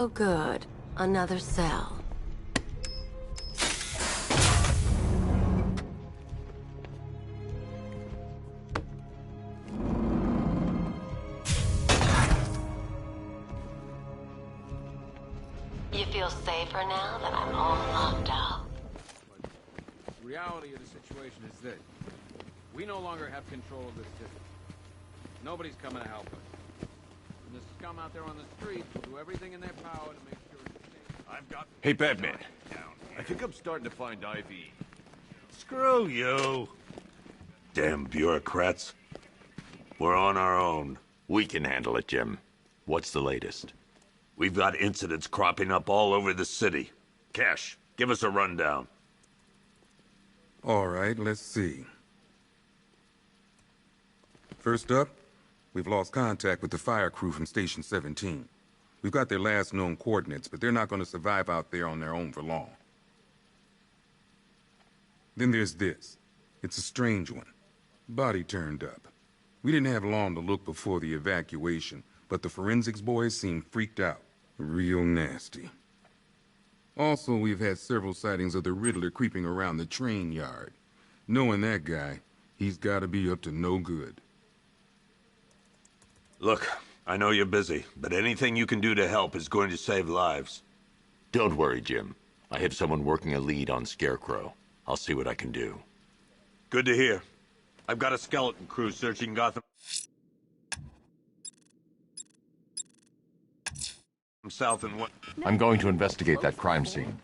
Oh good. Another cell. You feel safer now that I'm all locked up? The reality of the situation is this. We no longer have control of this system. Nobody's coming to help us. And the scum out there on the streets will do everything in their power to make sure it's safe. I've got... Hey, Batman. I think I'm starting to find IV. Screw you. Damn bureaucrats. We're on our own. We can handle it, Jim. What's the latest? We've got incidents cropping up all over the city. Cash, give us a rundown. All right, let's see. First up, we've lost contact with the fire crew from Station 17. We've got their last known coordinates, but they're not going to survive out there on their own for long. Then there's this. It's a strange one. Body turned up. We didn't have long to look before the evacuation, but the forensics boys seemed freaked out. Real nasty. Also, we've had several sightings of the Riddler creeping around the train yard. Knowing that guy, he's got to be up to no good. Look, I know you're busy, but anything you can do to help is going to save lives. Don't worry, Jim. I have someone working a lead on Scarecrow. I'll see what I can do. Good to hear. I've got a skeleton crew searching Gotham south and what. I'm going to investigate that crime scene.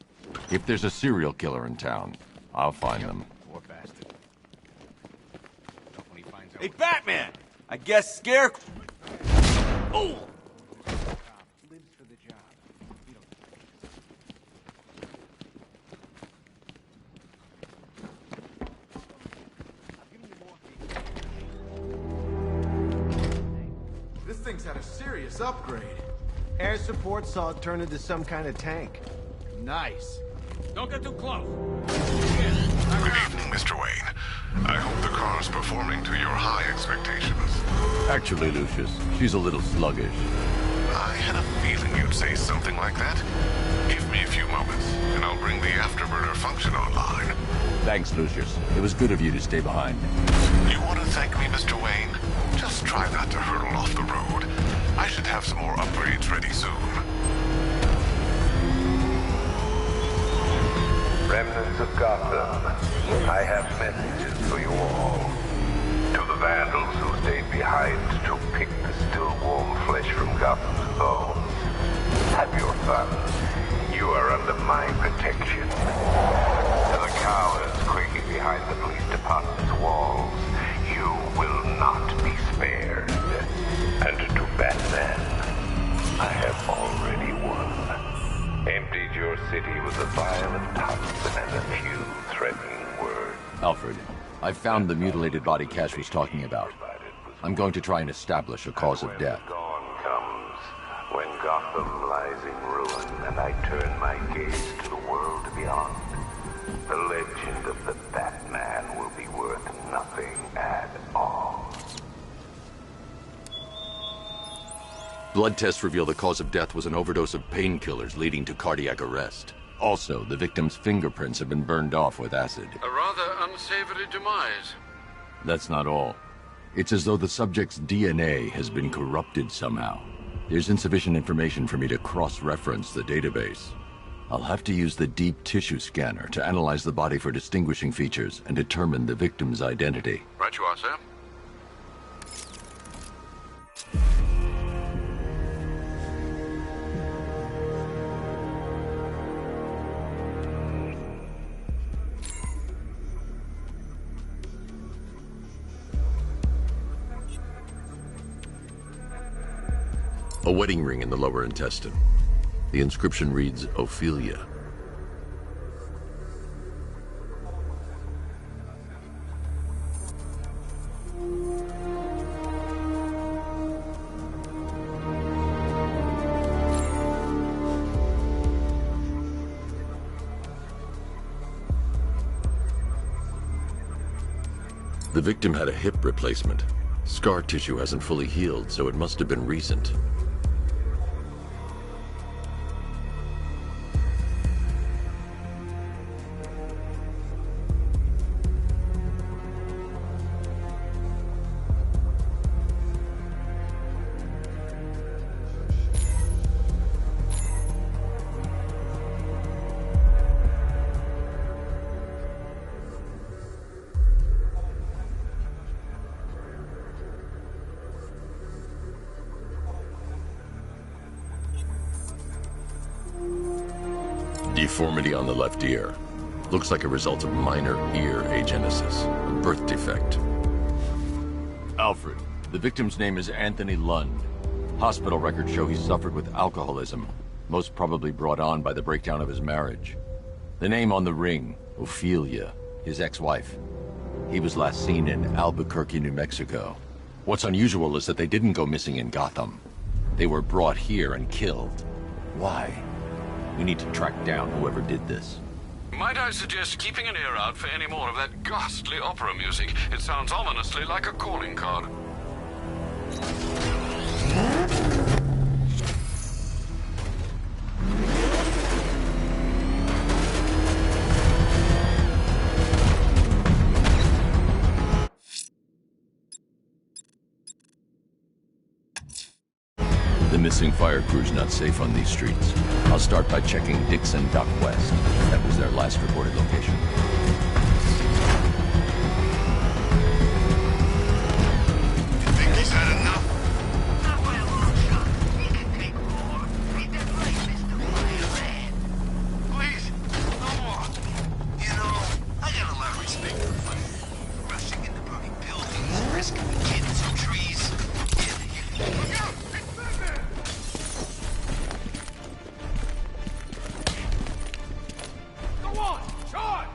If there's a serial killer in town, I'll find them. Poor bastard. When he finds out Hey, Batman! I guess Scarecrow... Oh! Lives for the job. This thing's had a serious upgrade. Air support saw it turn into some kind of tank. Nice. Don't get too close. Good evening, Mr. Wayne. I hope the car's performing to your high expectations. Actually, Lucius, she's a little sluggish. I had a feeling you'd say something like that. Give me a few moments, and I'll bring the afterburner function online. Thanks, Lucius. It was good of you to stay behind. You want to thank me, Mr. Wayne? Just try not to hurtle off the road. I should have some more upgrades ready soon. Remnants of Gotham, I have messages for you all. To the vandals who stayed behind to pick the still warm flesh from Gotham's bones. Have your fun. You are under my protection. To the cowards quaking behind the police department's walls, you will not be spared. And to Batman, I have already won. Emptied your city with a vial of toxin and a few threatening words. Alfred, I found the mutilated body Cash was talking about. I'm going to try and establish a cause of death. Dawn comes, when Gotham lies in ruin, and I turn my gaze to the world beyond. The legend of the Batman will be worth nothing at all. Blood tests reveal the cause of death was an overdose of painkillers leading to cardiac arrest. Also, the victim's fingerprints have been burned off with acid. A rather unsavory demise. That's not all. It's as though the subject's DNA has been corrupted somehow. There's insufficient information for me to cross-reference the database. I'll have to use the deep tissue scanner to analyze the body for distinguishing features and determine the victim's identity. Right you are, sir. A wedding ring in the lower intestine. The inscription reads, Ophelia. The victim had a hip replacement. Scar tissue hasn't fully healed, so it must have been recent. Deformity on the left ear. Looks like a result of minor ear agenesis, a birth defect. Alfred, the victim's name is Anthony Lund. Hospital records show he suffered with alcoholism, most probably brought on by the breakdown of his marriage. The name on the ring, Ophelia, his ex-wife. He was last seen in Albuquerque, New Mexico. What's unusual is that they didn't go missing in Gotham. They were brought here and killed. Why? We need to track down whoever did this. Might I suggest keeping an ear out for any more of that ghastly opera music? It sounds ominously like a calling card. The missing fire crew's not safe on these streets. I'll start by checking Dixon Dock West. That was their last reported location. You think he's had enough? Not by a long shot. He can take more. Read that right, Mr. Fireman. Please, no more. You know, I got a lot of respect for fire. Rushing into burning buildings, rescuing kids and trees. Look out! Go on! Charge!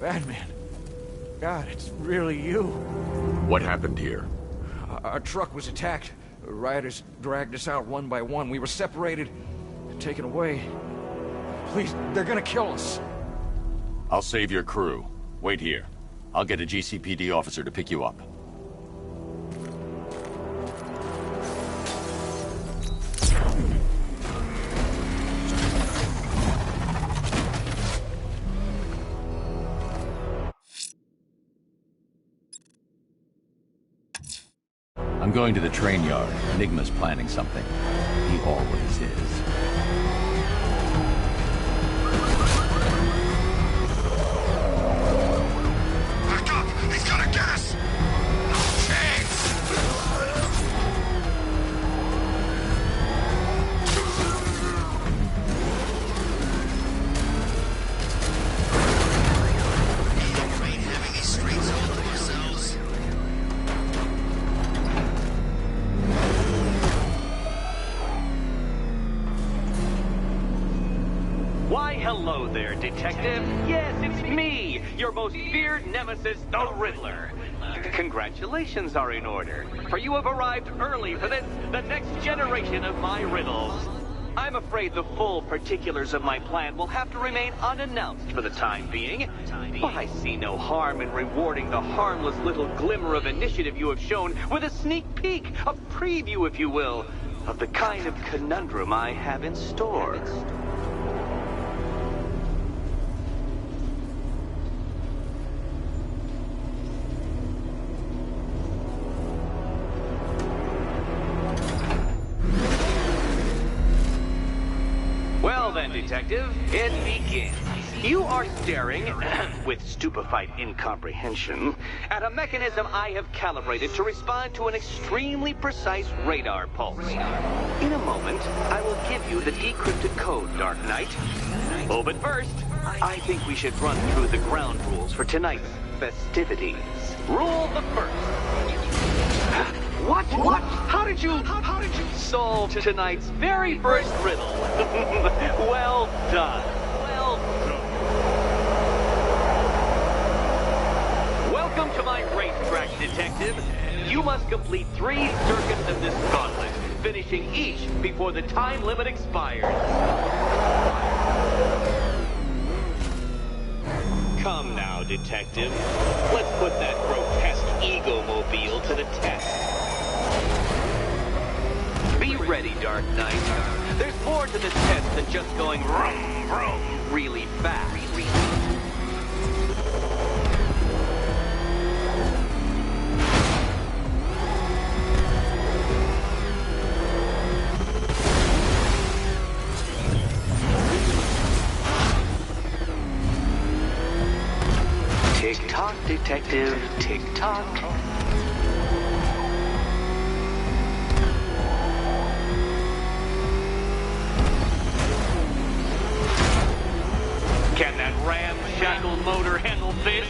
Batman. God, it's really you. What happened here? Our truck was attacked. Rioters dragged us out one by one. We were separated, taken away. Please, they're gonna kill us. I'll save your crew. Wait here. I'll get a GCPD officer to pick you up. I'm going to the train yard. Enigma's planning something. He always is. Back up! He's got a gas! No chance! Ain't having these streets all to ourselves. Why, hello there, Detective. Yes, it's me, your most feared nemesis, the Riddler. Congratulations are in order, for you have arrived early for this, the next generation of my riddles. I'm afraid the full particulars of my plan will have to remain unannounced for the time being, but I see no harm in rewarding the harmless little glimmer of initiative you have shown with a sneak peek, a preview, if you will, of the kind of conundrum I have in store. Well then, Detective, it begins. You are staring, with stupefied incomprehension, at a mechanism I have calibrated to respond to an extremely precise radar pulse. In a moment, I will give you the decrypted code, Dark Knight. Oh, but first, I think we should run through the ground rules for tonight's festivities. Rule the first. What? How did you solve tonight's very first riddle? Well done. Well done. Welcome to my racetrack, Detective. You You must complete 3 circuits of this gauntlet, finishing each before the time limit expires. Come now, Detective. Let's put that grotesque ego-mobile to the test. Be ready, Dark Knight. There's more to this test than just going vroom, vroom really fast. Tick-tock, Detective, tick-tock. Can that ramshackle motor handle this?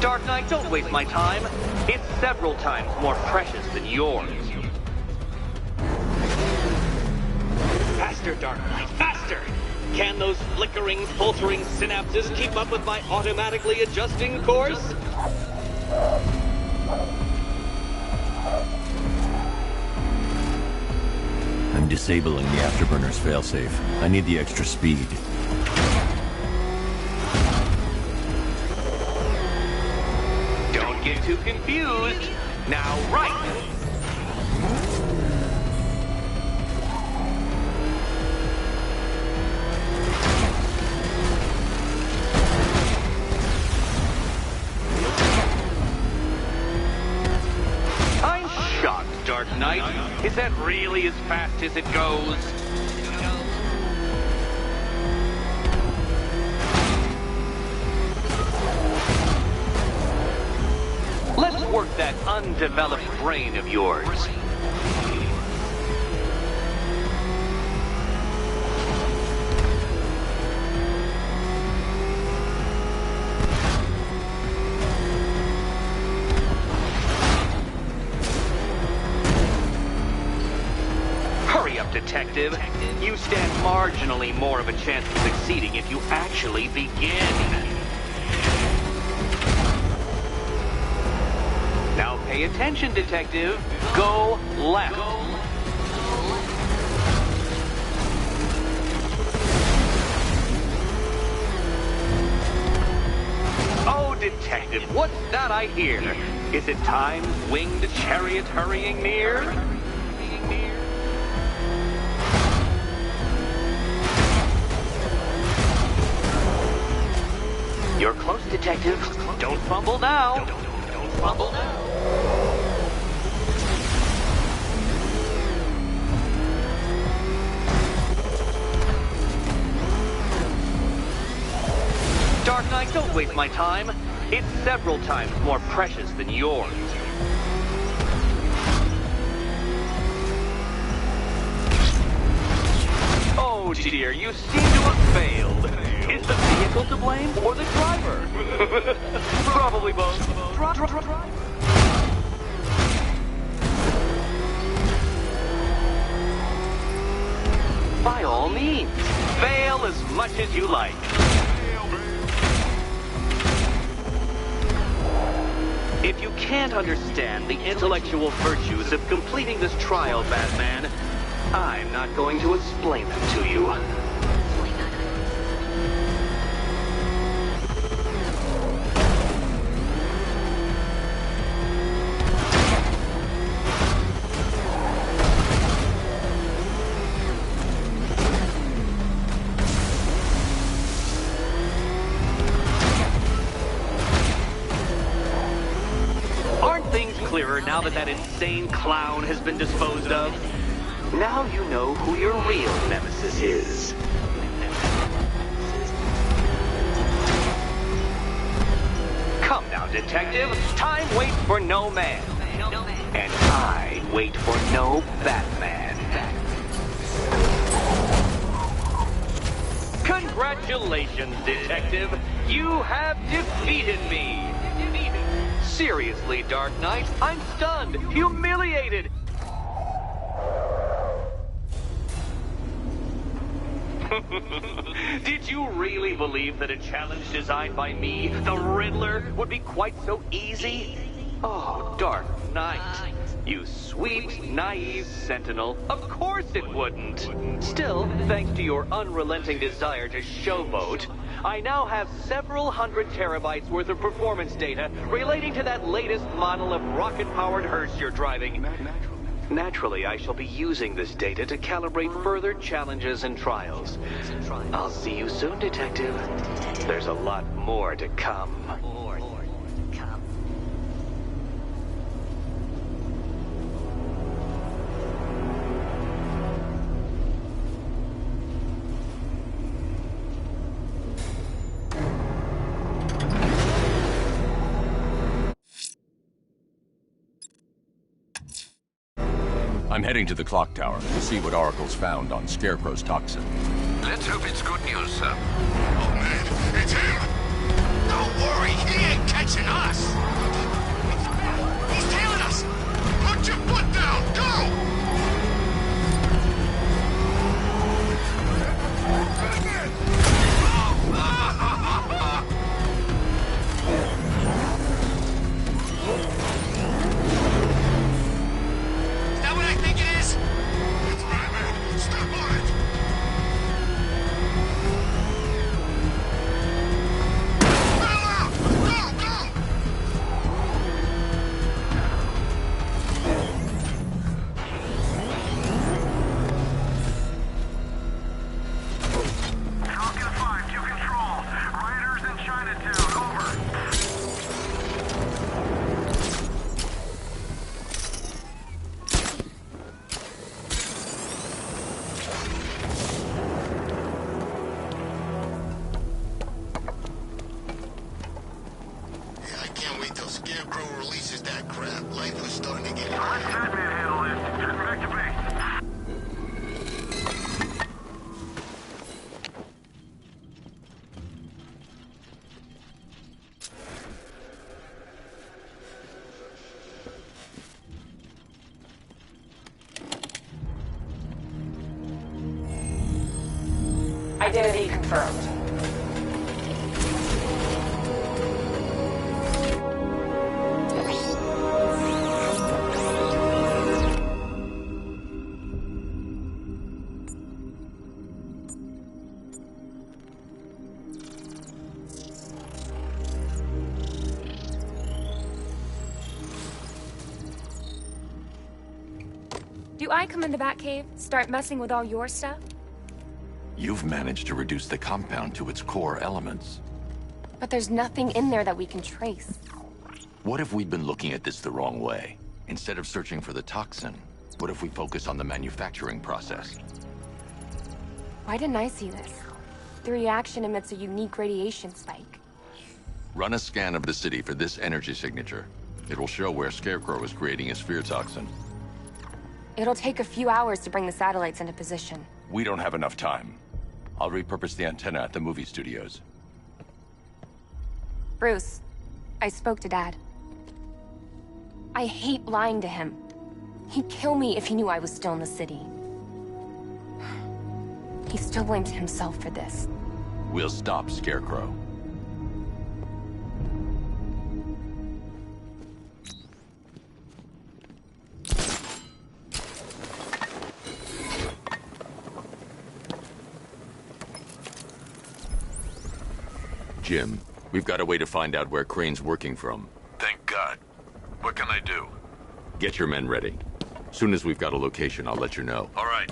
Dark Knight, don't waste my time. It's several times more precious than yours. Faster, Dark Knight, faster! Can those flickering, faltering synapses keep up with my automatically adjusting course? I'm disabling the afterburner's failsafe. I need the extra speed. Don't get too confused. Now, right! I'm shocked, Dark Knight. Is that really as fast as it goes? Let's work that undeveloped brain of yours. Hurry up, Detective. You stand marginally more of a chance of succeeding if you actually begin. Now pay attention, Detective. Go left. Oh, Detective, what's that I hear? Is it time's winged chariot hurrying near? You're close, Detective. Don't fumble now. Don't fumble now. Dark Knight, don't waste my time. It's several times more precious than yours. Oh dear, you seem to have failed. Is the vehicle to blame or the driver? Probably both. By all means, fail as much as you like. If you can't understand the intellectual virtues of completing this trial, Batman, I'm not going to explain them to you. Clearer now that insane clown has been disposed of. Now you know who your real nemesis is. Come now, Detective. Time waits for no man. And I wait for no Batman. Congratulations, Detective! You have defeated me! Seriously, Dark Knight, I'm stunned, humiliated! Did you really believe that a challenge designed by me, the Riddler, would be quite so easy? Oh, Dark Knight. You sweet, naive sentinel. Of course it wouldn't. Still, thanks to your unrelenting desire to showboat, I now have several hundred terabytes worth of performance data relating to that latest model of rocket-powered hearse you're driving. Naturally, I shall be using this data to calibrate further challenges and trials. I'll see you soon, Detective. There's a lot more to come. I'm heading to the clock tower to see what Oracle's found on Scarecrow's toxin. Let's hope it's good news, sir. Oh man, it's him! Don't worry, he ain't catching us! He's tailing us! Put your foot down, go! Identity confirmed. Do I come in the Batcave, start messing with all your stuff? You've managed to reduce the compound to its core elements. But there's nothing in there that we can trace. What if we'd been looking at this the wrong way? Instead of searching for the toxin, what if we focus on the manufacturing process? Why didn't I see this? The reaction emits a unique radiation spike. Run a scan of the city for this energy signature. It will show where Scarecrow is creating a sphere toxin. It'll take a few hours to bring the satellites into position. We don't have enough time. I'll repurpose the antenna at the movie studios. Bruce, I spoke to Dad. I hate lying to him. He'd kill me if he knew I was still in the city. He still blames himself for this. We'll stop Scarecrow. Jim, we've got a way to find out where Crane's working from. Thank God. What can I do? Get your men ready. Soon as we've got a location, I'll let you know. All right.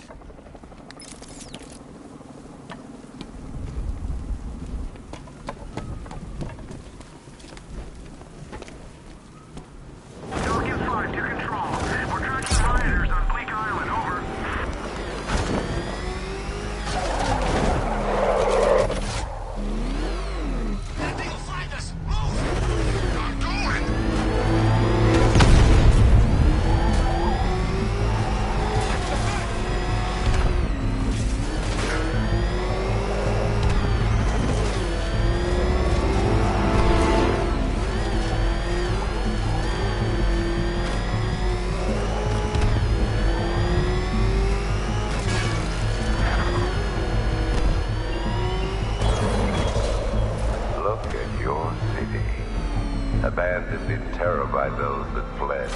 by those that fled,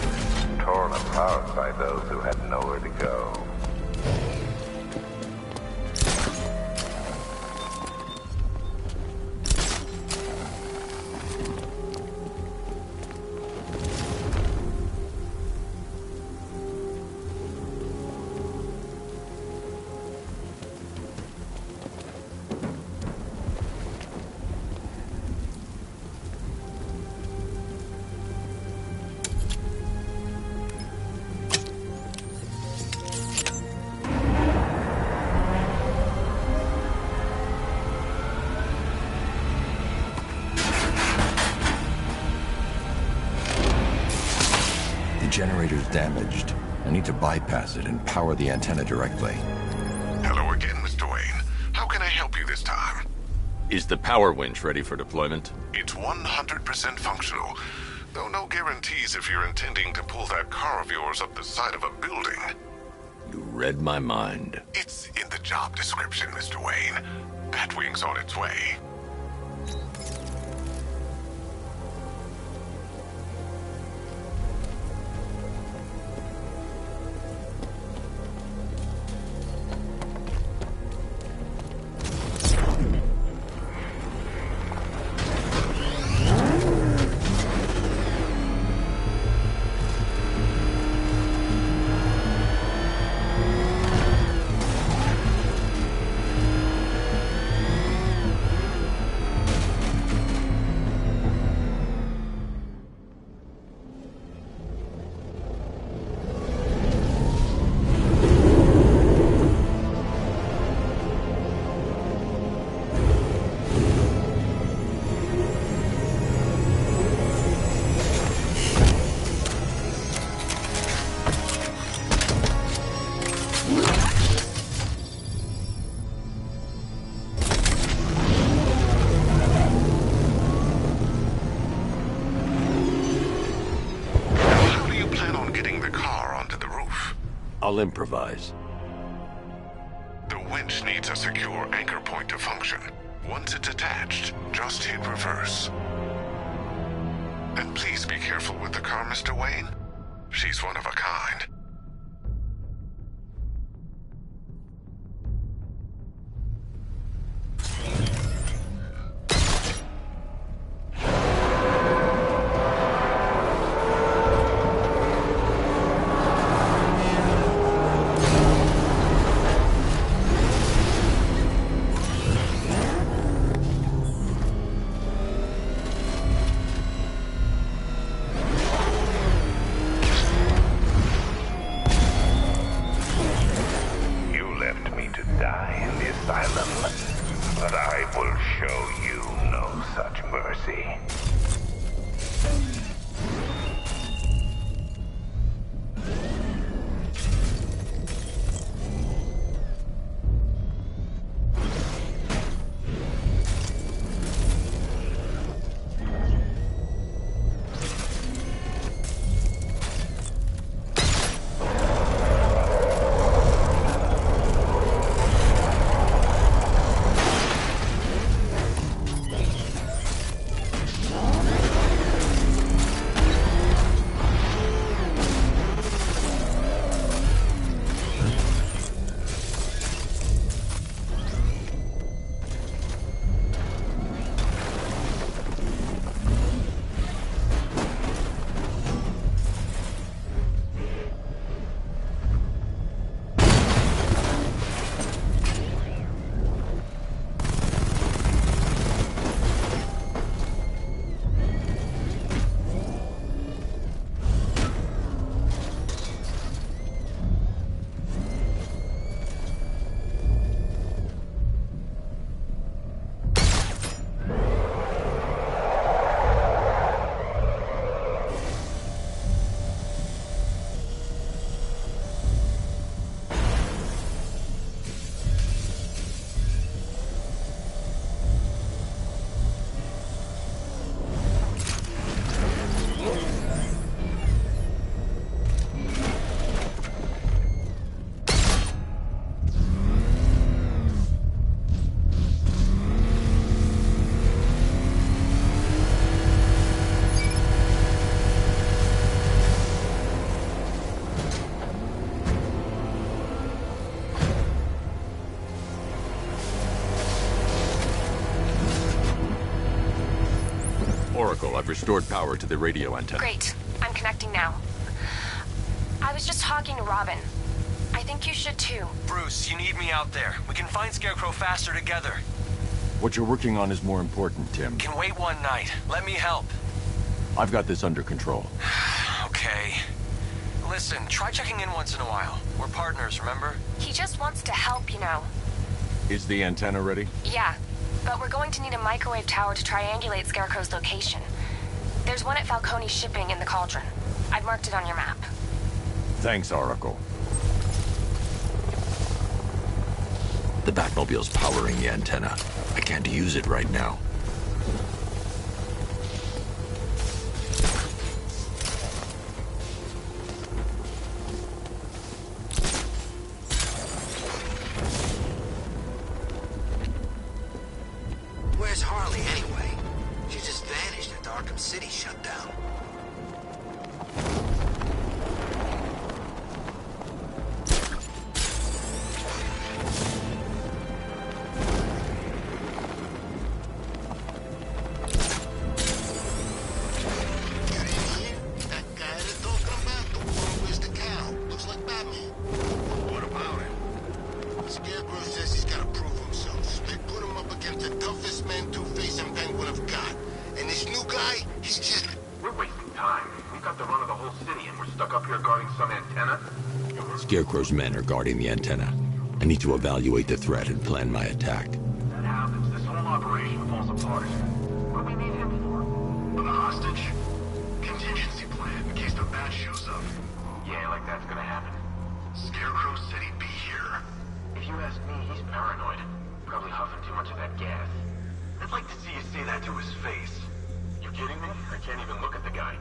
torn apart by those who had nowhere to go. Generator's damaged. I need to bypass it and power the antenna directly. Hello again, Mr. Wayne. How can I help you this time? Is the power winch ready for deployment? It's 100% functional, though no guarantees if you're intending to pull that car of yours up the side of a building. You read my mind. It's in the job description, Mr. Wayne. Batwing's on its way. I'll improvise. The winch needs a secure anchor point to function. Once it's attached, just hit reverse. And please be careful with the car, Mr. Wayne. She's one of a kind. But I will show you no such mercy. restored power to the radio antenna. Great. I'm connecting now. I was just talking to Robin. I think you should too. Bruce, you need me out there. We can find Scarecrow faster together. What you're working on is more important, Tim. Can wait one night. Let me help. I've got this under control. Okay. Listen, try checking in once in a while. We're partners, remember? He just wants to help, you know. Is the antenna ready? Yeah, but we're going to need a microwave tower to triangulate Scarecrow's location. There's one at Falcone Shipping in the Cauldron. I've marked it on your map. Thanks, Oracle. The Batmobile's powering the antenna. I can't use it right now. Where's Harley anyway? She just vanished after Arkham City shut down. Scarecrow's men are guarding the antenna. I need to evaluate the threat and plan my attack. That happens, this whole operation falls apart. What do we need him for? For the hostage? Contingency plan, in case the bat shows up. Yeah, like that's gonna happen. Scarecrow said he'd be here. If you ask me, he's paranoid. Probably huffing too much of that gas. I'd like to see you say that to his face. You kidding me? I can't even look at the guy.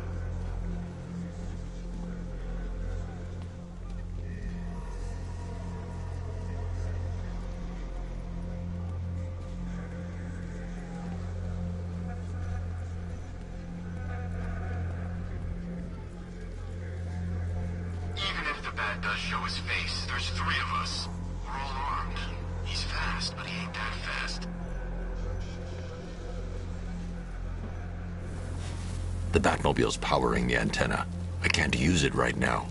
Does show his face. There's 3 of us. We're all armed. He's fast, but he ain't that fast. The Batmobile's powering the antenna. I can't use it right now.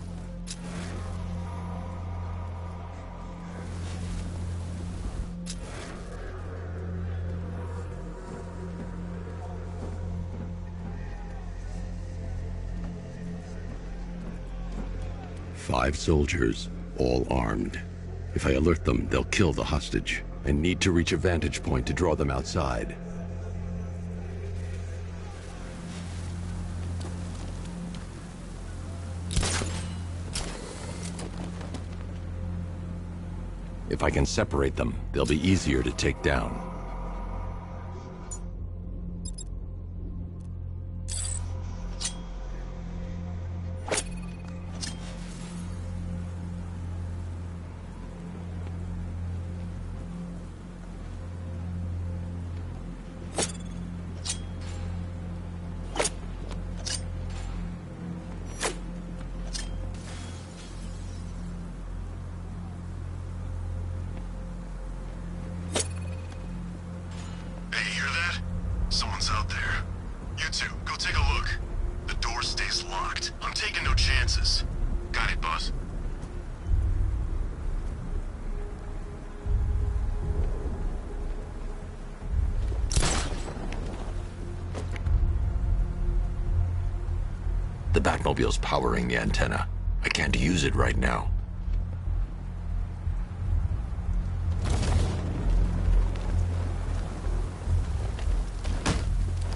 Five soldiers, all armed. If I alert them, they'll kill the hostage. I need to reach a vantage point to draw them outside. If I can separate them, they'll be easier to take down. The Batmobile's powering the antenna. I can't use it right now.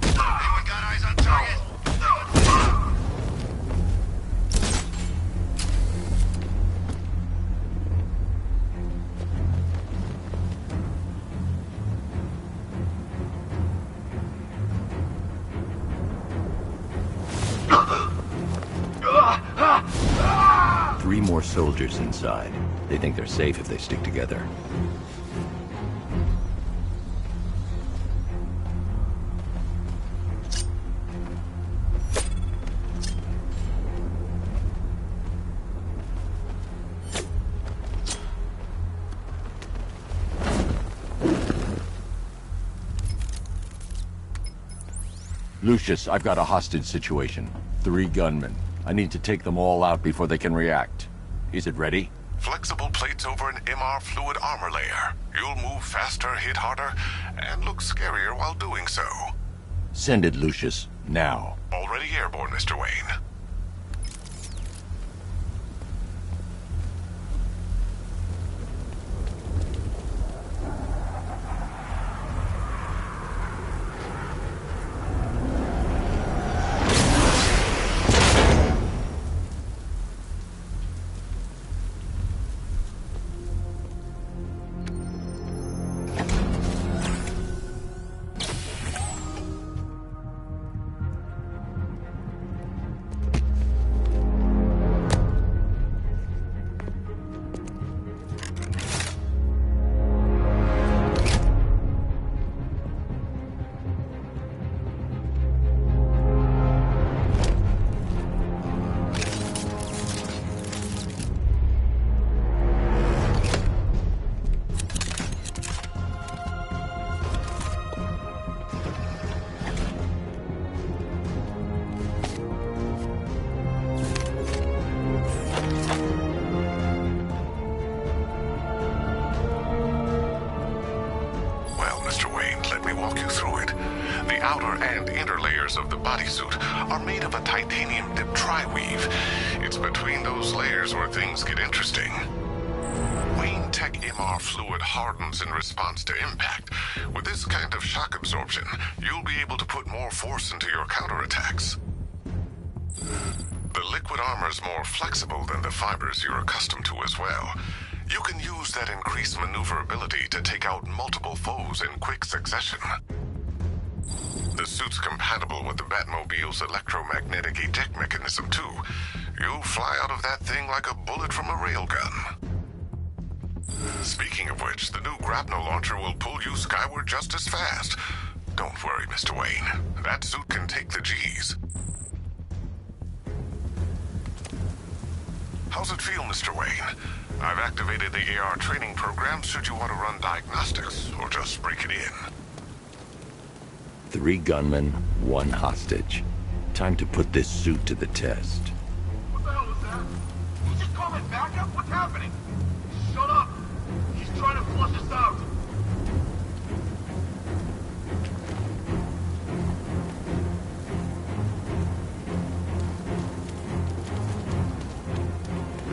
Anyone got eyes on target? 3 more soldiers inside. They think they're safe if they stick together. Lucius, I've got a hostage situation. 3 gunmen. I need to take them all out before they can react. Is it ready? Flexible plates over an MR fluid armor layer. You'll move faster, hit harder, and look scarier while doing so. Send it, Lucius. Now. Already airborne, Mr. Wayne. outer and inner layers of the bodysuit are made of a titanium dip tri-weave. It's between those layers where things get interesting. Wayne Tech MR fluid hardens in response to impact. With this kind of shock absorption, you'll be able to put more force into your counterattacks. The liquid armor's more flexible than the fibers you're accustomed to as well. You can use that increased maneuverability to take out multiple foes in quick succession. The suit's compatible with the Batmobile's electromagnetic eject mechanism, too. You'll fly out of that thing like a bullet from a railgun. Speaking of which, the new grapnel launcher will pull you skyward just as fast. Don't worry, Mr. Wayne. That suit can take the G's. How's it feel, Mr. Wayne? I've activated the AR training program should you want to run diagnostics, or just break it in. 3 gunmen, 1 hostage. Time to put this suit to the test. What the hell was that? He's just calling backup? What's happening? Shut up! He's trying to flush us out!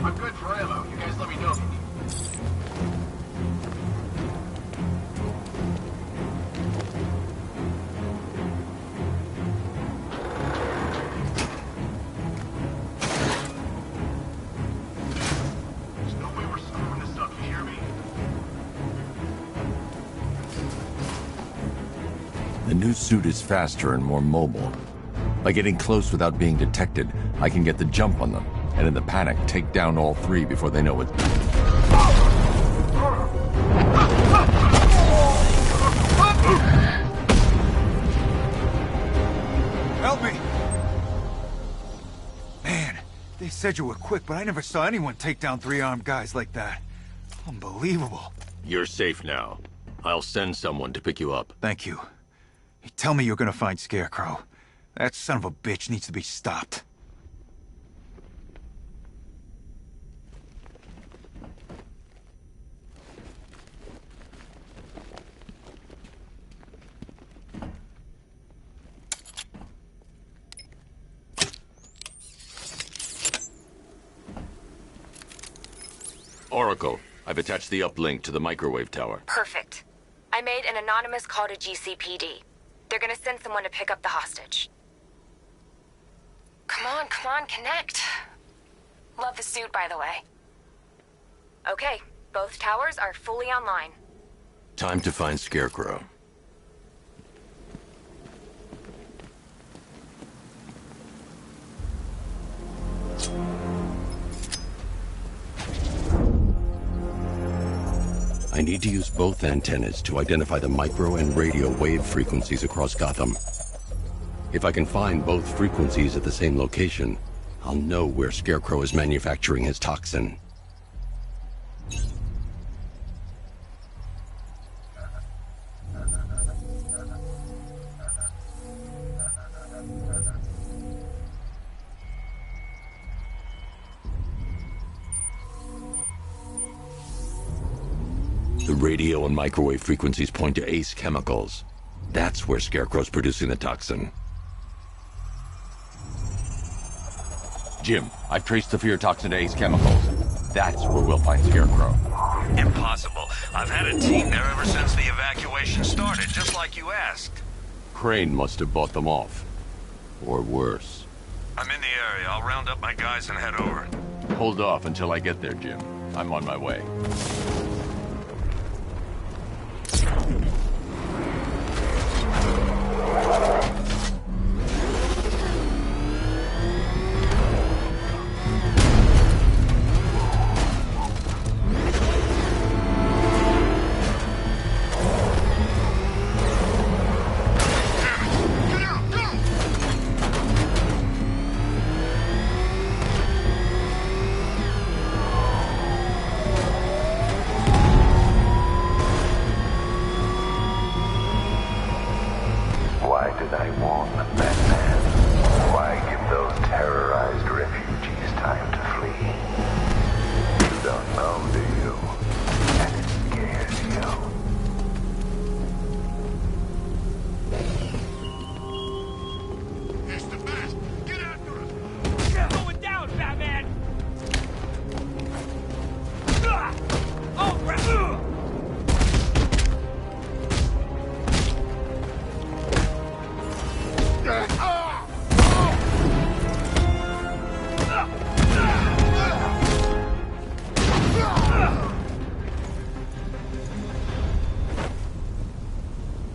I'm good for ammo. You guys let me know if you need. There's no way we're screwing this up, you hear me? The new suit is faster and more mobile. By getting close without being detected, I can get the jump on them, and in the panic, take down all 3 before they know it. Help me! Man, they said you were quick, but I never saw anyone take down 3 armed guys like that. Unbelievable. You're safe now. I'll send someone to pick you up. Thank you. Hey, tell me you're gonna find Scarecrow. That son of a bitch needs to be stopped. Oracle, I've attached the uplink to the microwave tower. Perfect. I made an anonymous call to GCPD. They're gonna send someone to pick up the hostage. Come on, connect. Love the suit, by the way. Okay, both towers are fully online. Time to find Scarecrow. I need to use both antennas to identify the micro and radio wave frequencies across Gotham. If I can find both frequencies at the same location, I'll know where Scarecrow is manufacturing his toxin. The radio and microwave frequencies point to Ace Chemicals. That's where Scarecrow's producing the toxin. Jim, I've traced the fear toxin to Ace Chemicals. That's where we'll find Scarecrow. Impossible. I've had a team there ever since the evacuation started, just like you asked. Crane must have bought them off. Or worse. I'm in the area. I'll round up my guys and head over. Hold off until I get there, Jim. I'm on my way.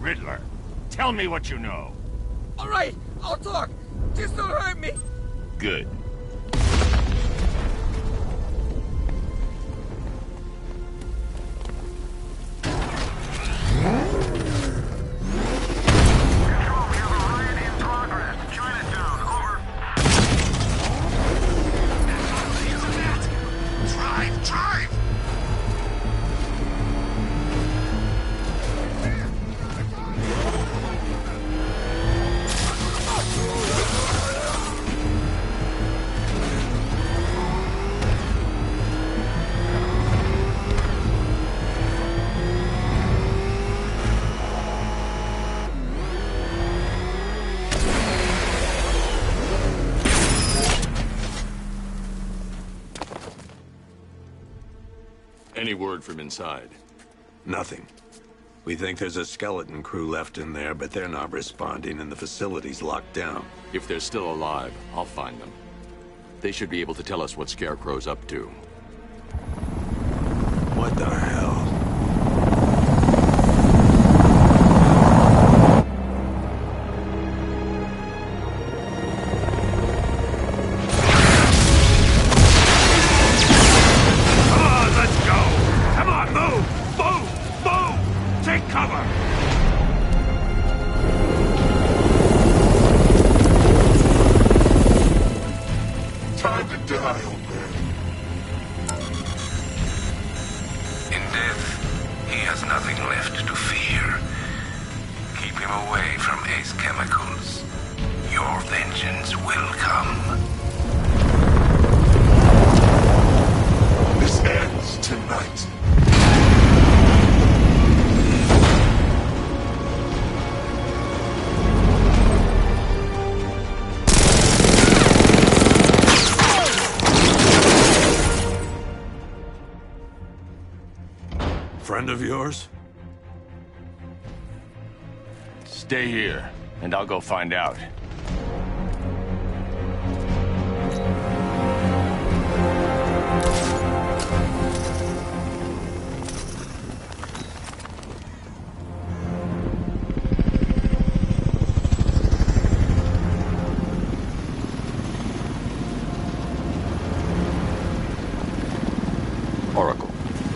Riddler, tell me what you know. All right, I'll talk. Just don't hurt me. Good. Any word from inside? Nothing. We think there's a skeleton crew left in there, but they're not responding and the facility's locked down. If they're still alive, I'll find them. They should be able to tell us what Scarecrow's up to. What the hell? Friend of yours? Stay here, and I'll go find out.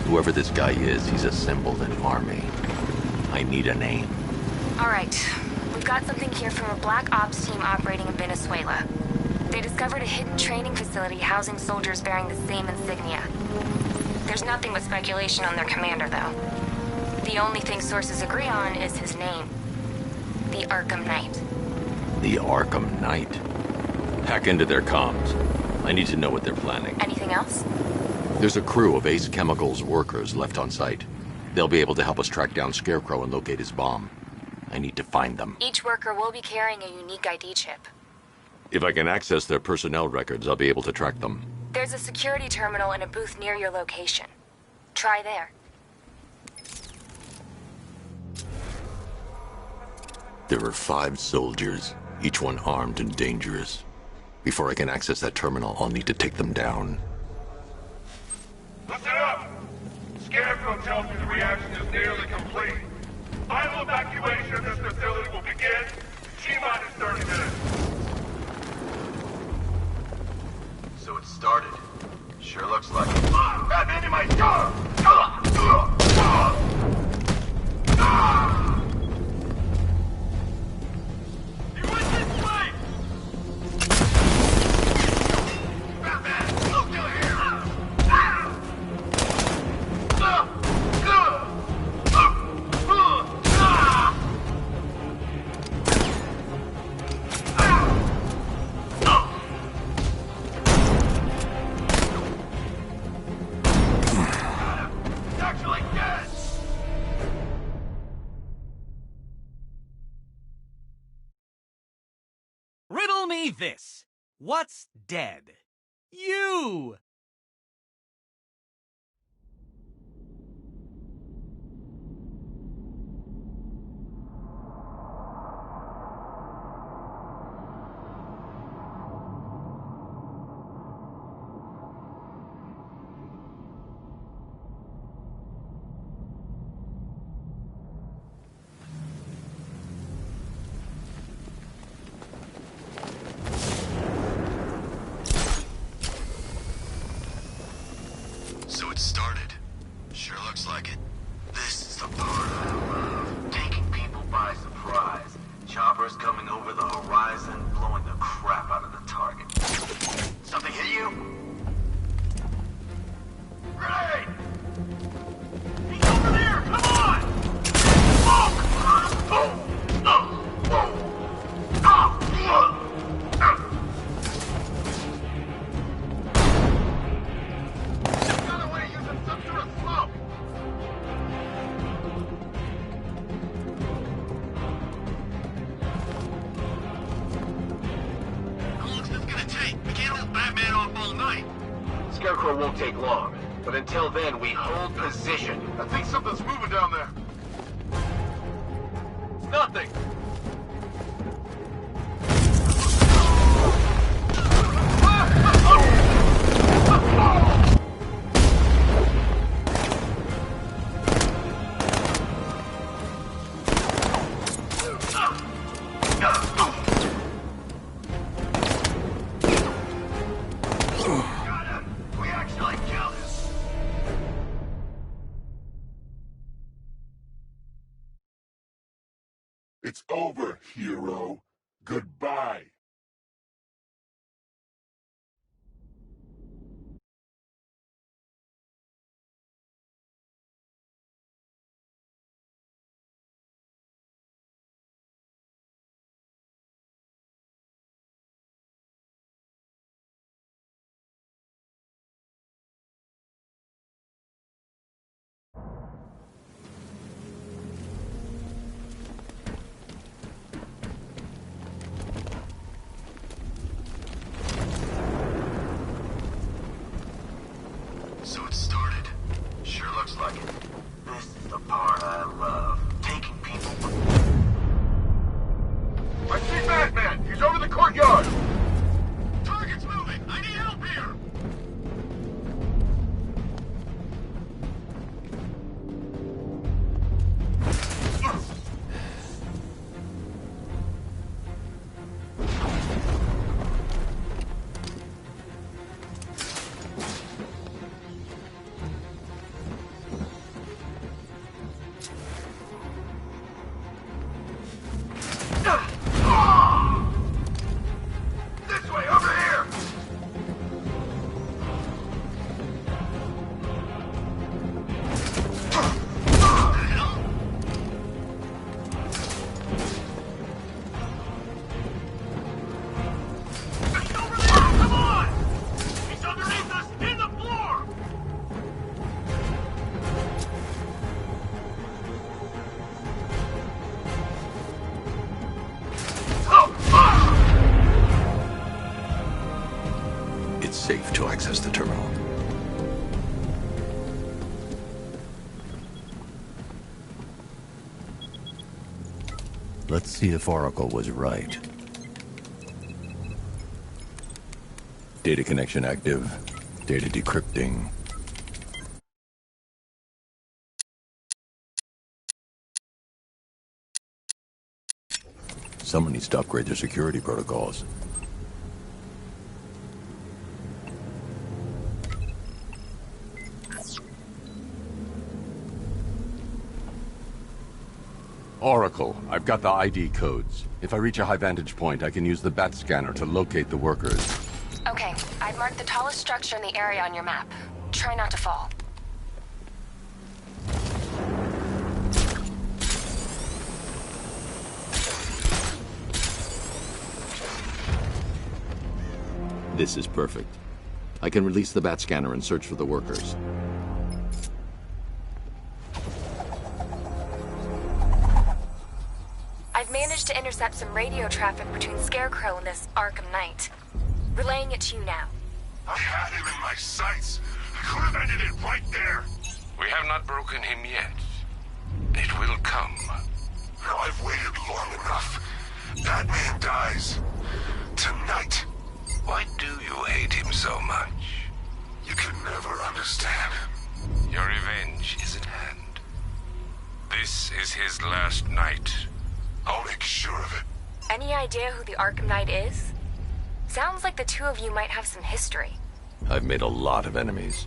Whoever this guy is, he's assembled an army. I need a name. All right. We've got something here from a Black Ops team operating in Venezuela. They discovered a hidden training facility housing soldiers bearing the same insignia. There's nothing but speculation on their commander, though. The only thing sources agree on is his name. The Arkham Knight. The Arkham Knight? Hack into their comms. I need to know what they're planning. Anything else? There's a crew of Ace Chemicals workers left on site. They'll be able to help us track down Scarecrow and locate his bomb. I need to find them. Each worker will be carrying a unique ID chip. If I can access their personnel records, I'll be able to track them. There's a security terminal in a booth near your location. Try there. There are 5 soldiers, each one armed and dangerous. Before I can access that terminal, I'll need to take them down. Listen up! Scarecrow tells me the reaction is nearly complete. Final evacuation of this facility will begin in T-minus 30 minutes. So it started. Sure looks like it. Batman in my car! He went this way! Batman, look down here! Riddle me this. What's dead? You! So it started. Sure looks like it. This is the part I love. Taking people by surprise. Choppers coming over the horizon, blowing the crap out of the target. Something hit you? Grenade! He's over there! Come on! Scarecrow won't take long, but until then, we hold position. I think something's moving down there. Nothing! It's over, hero. Goodbye. Let's see if Oracle was right. Data connection active. Data decrypting. Someone needs to upgrade their security protocols. Oracle, I've got the ID codes. If I reach a high vantage point, I can use the bat scanner to locate the workers. Okay, I've marked the tallest structure in the area on your map. Try not to fall. This is perfect. I can release the bat scanner and search for the workers. I've managed to intercept some radio traffic between Scarecrow and this Arkham Knight. Relaying it to you now. I had him in my sights. I could have ended it right there. We have not broken him yet. It will come. Now I've waited long enough. Batman dies. Tonight. Why do you hate him so much? You can never understand. Your revenge is at hand. This is his last night. I'll make sure of it. Any idea who the Arkham Knight is? Sounds like the two of you might have some history. I've made a lot of enemies.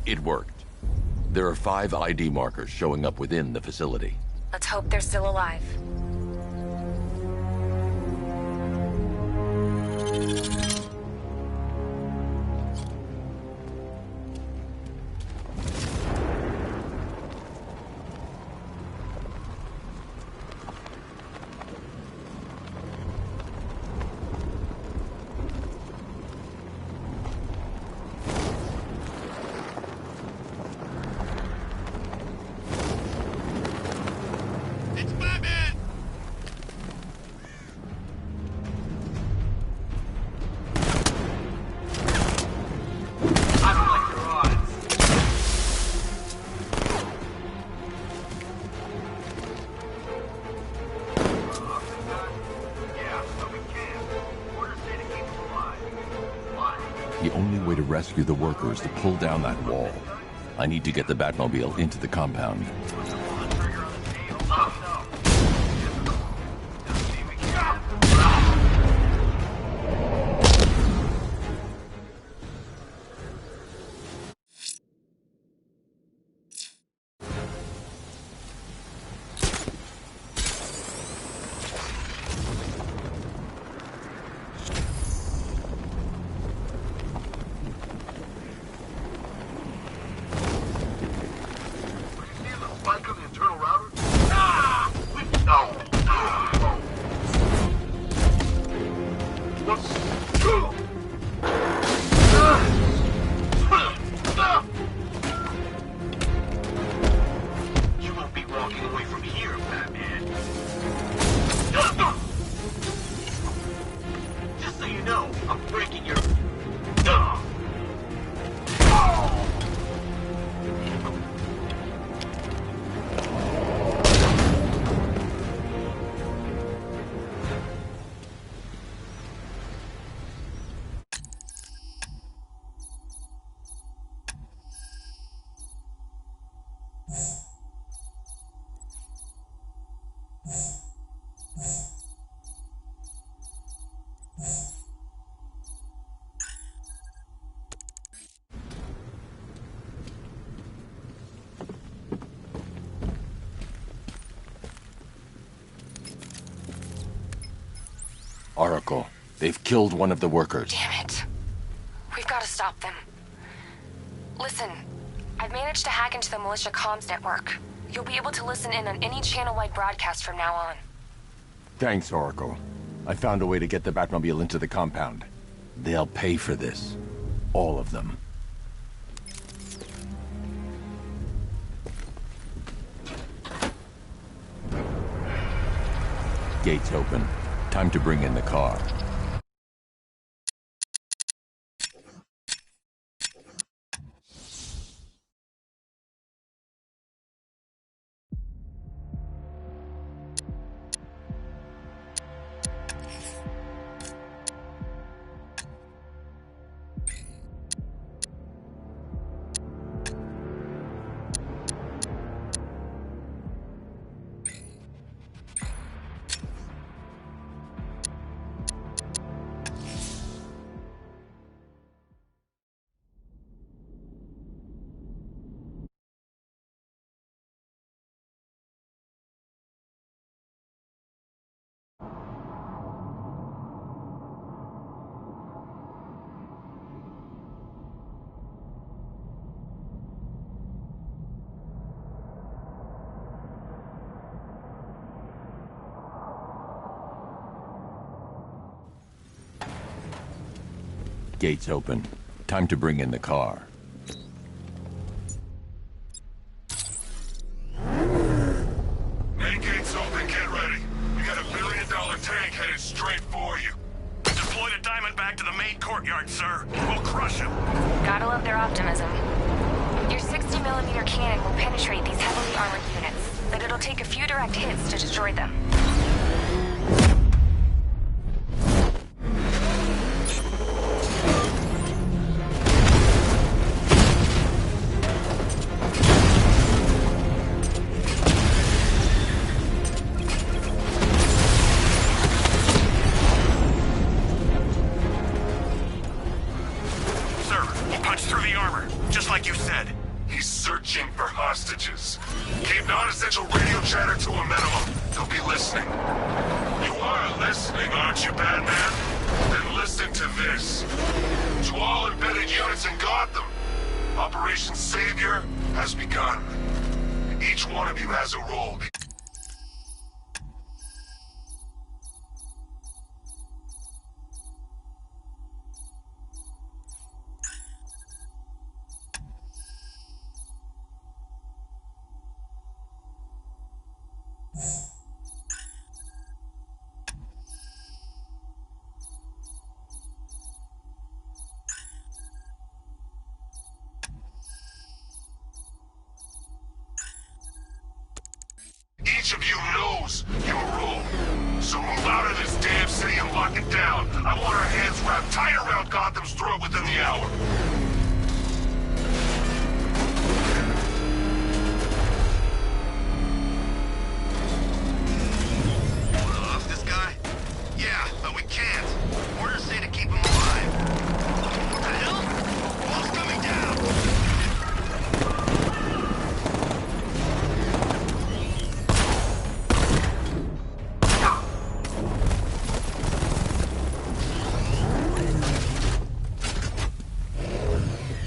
It worked. There are 5 ID markers showing up within the facility. Let's hope they're still alive. The only way to rescue the workers is to pull down that wall. I need to get the Batmobile into the compound. Oracle, they've killed one of the workers. Damn it. We've got to stop them. Listen, I've managed to hack into the militia comms network. You'll be able to listen in on any channel-wide broadcast from now on. Thanks, Oracle. I found a way to get the Batmobile into the compound. They'll pay for this. All of them. Gates open. Time to bring in the car. Gates open. Time to bring in the car. Main gate's open, get ready. We got $1 billion tank headed straight for you. Deploy the Diamondback to the main courtyard, sir. We'll crush him. Gotta love their optimism. Your 60mm cannon will penetrate these heavily armored units, but it'll take a few direct hits to destroy them. He's searching for hostages. Keep non-essential radio chatter to a minimum. They'll be listening. You are listening, aren't you, Batman? Then listen to this. To all embedded units in Gotham, Operation Savior has begun. Each one of you has a role. Each of you knows your role. So move out of this damn city and lock it down. I want our hands wrapped tight around Gotham's throat within the hour. Off this guy? Yeah, but we can't. Orders say to keep him alive. What the hell? Wall's coming down!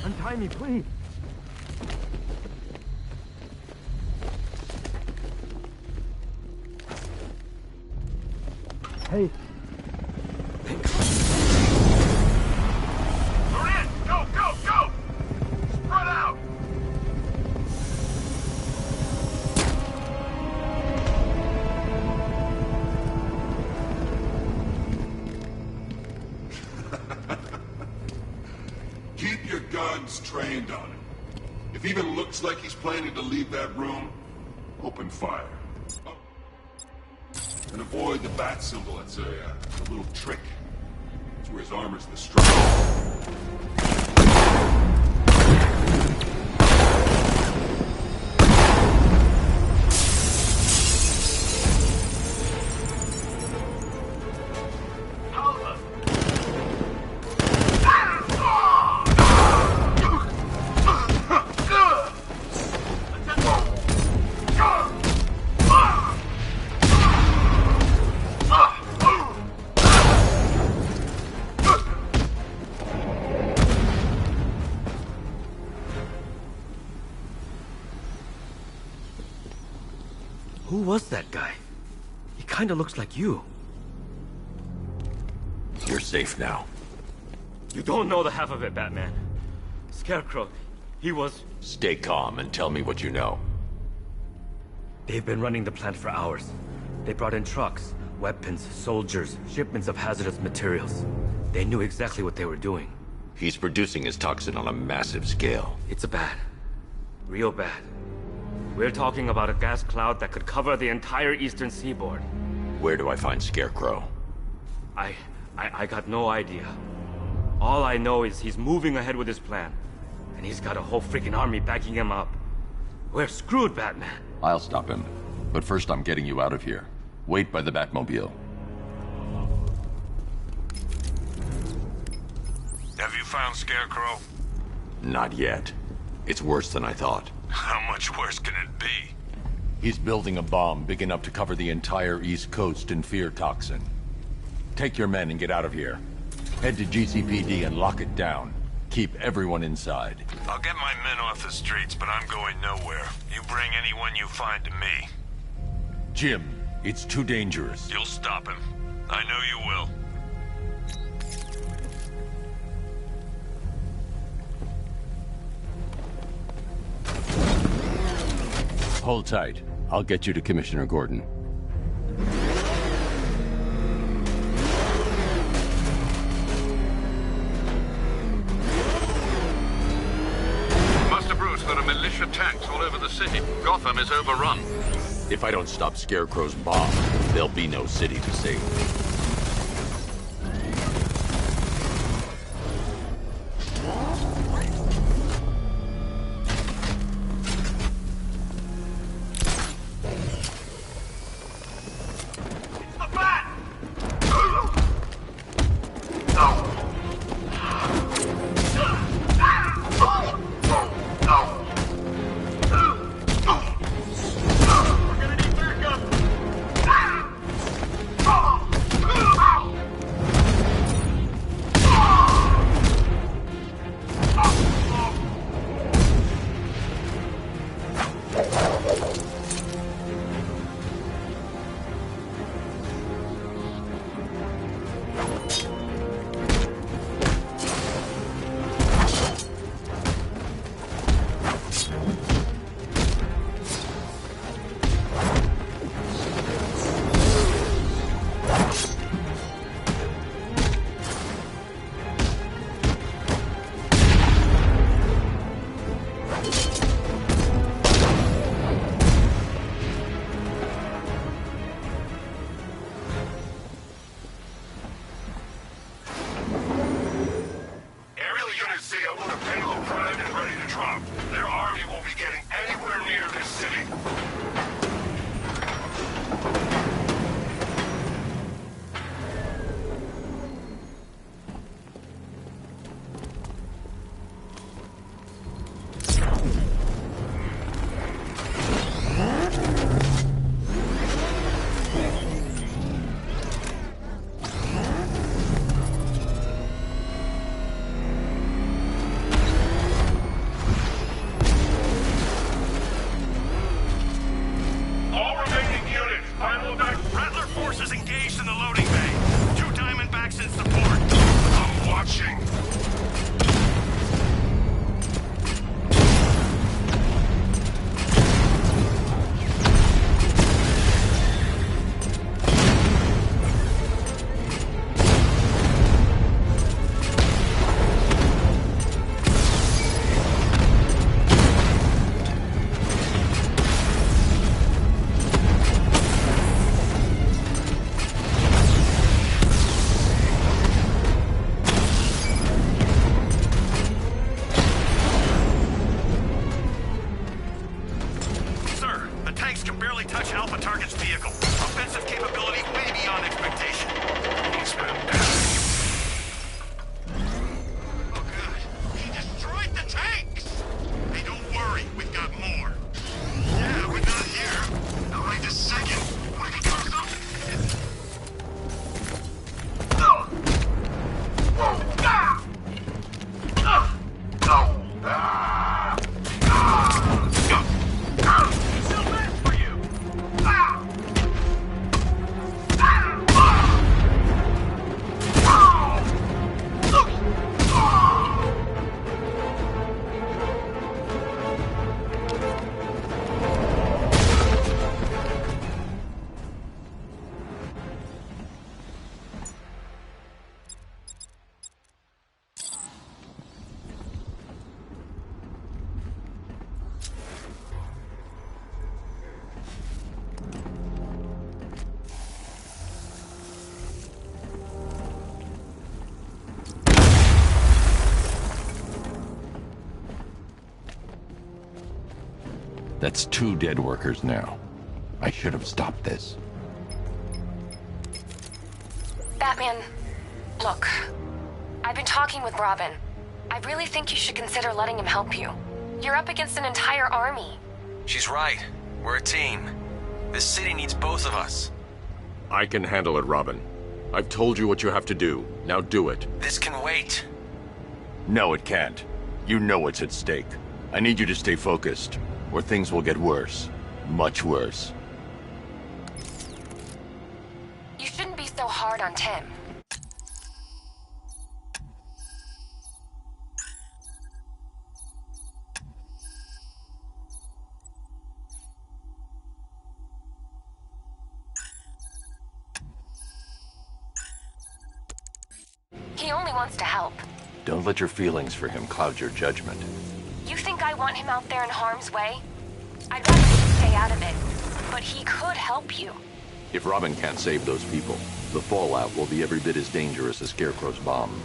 Untie me, please. Hey. We're in! Go, go, go! Spread out! Keep your guns trained on him. If even looks like he's planning to leave that room, open fire. Oh. And avoid the bat symbol. It's a little trick. It's where his armor's the strongest. Who was that guy? He kinda looks like you. You're safe now. You don't know the half of it, Batman. Scarecrow, he was... Stay calm and tell me what you know. They've been running the plant for hours. They brought in trucks, Weapons, soldiers, shipments of hazardous materials. They knew exactly what they were doing. He's producing his toxin on a massive scale. It's bad. Real bad. We're talking about a gas cloud that could cover the entire eastern seaboard. Where do I find Scarecrow? I got no idea. All I know is he's moving ahead with his plan. And he's got a whole freaking army backing him up. We're screwed, Batman. I'll stop him. But first I'm getting you out of here. Wait by the Batmobile. Have you found Scarecrow? Not yet. It's worse than I thought. How much worse can it be? He's building a bomb big enough to cover the entire East Coast in fear toxin. Take your men and get out of here. Head to GCPD and lock it down. Keep everyone inside. I'll get my men off the streets, but I'm going nowhere. You bring anyone you find to me. Jim, it's too dangerous. You'll stop him. I know you will. Hold tight. I'll get you to Commissioner Gordon. Master Bruce, there are militia tanks all over the city. Gotham is overrun. If I don't stop Scarecrow's bomb, there'll be no city to save. That's 2 dead workers now. I should have stopped this. Batman, look. I've been talking with Robin. I really think you should consider letting him help you. You're up against an entire army. She's right. We're a team. This city needs both of us. I can handle it, Robin. I've told you what you have to do. Now do it. This can wait. No, it can't. You know what's at stake. I need you to stay focused, or things will get worse. Much worse. You shouldn't be so hard on Tim. He only wants to help. Don't let your feelings for him cloud your judgment. You think I want him out there in harm's way? I'd rather he stay out of it. But he could help you. If Robin can't save those people, the fallout will be every bit as dangerous as Scarecrow's bomb.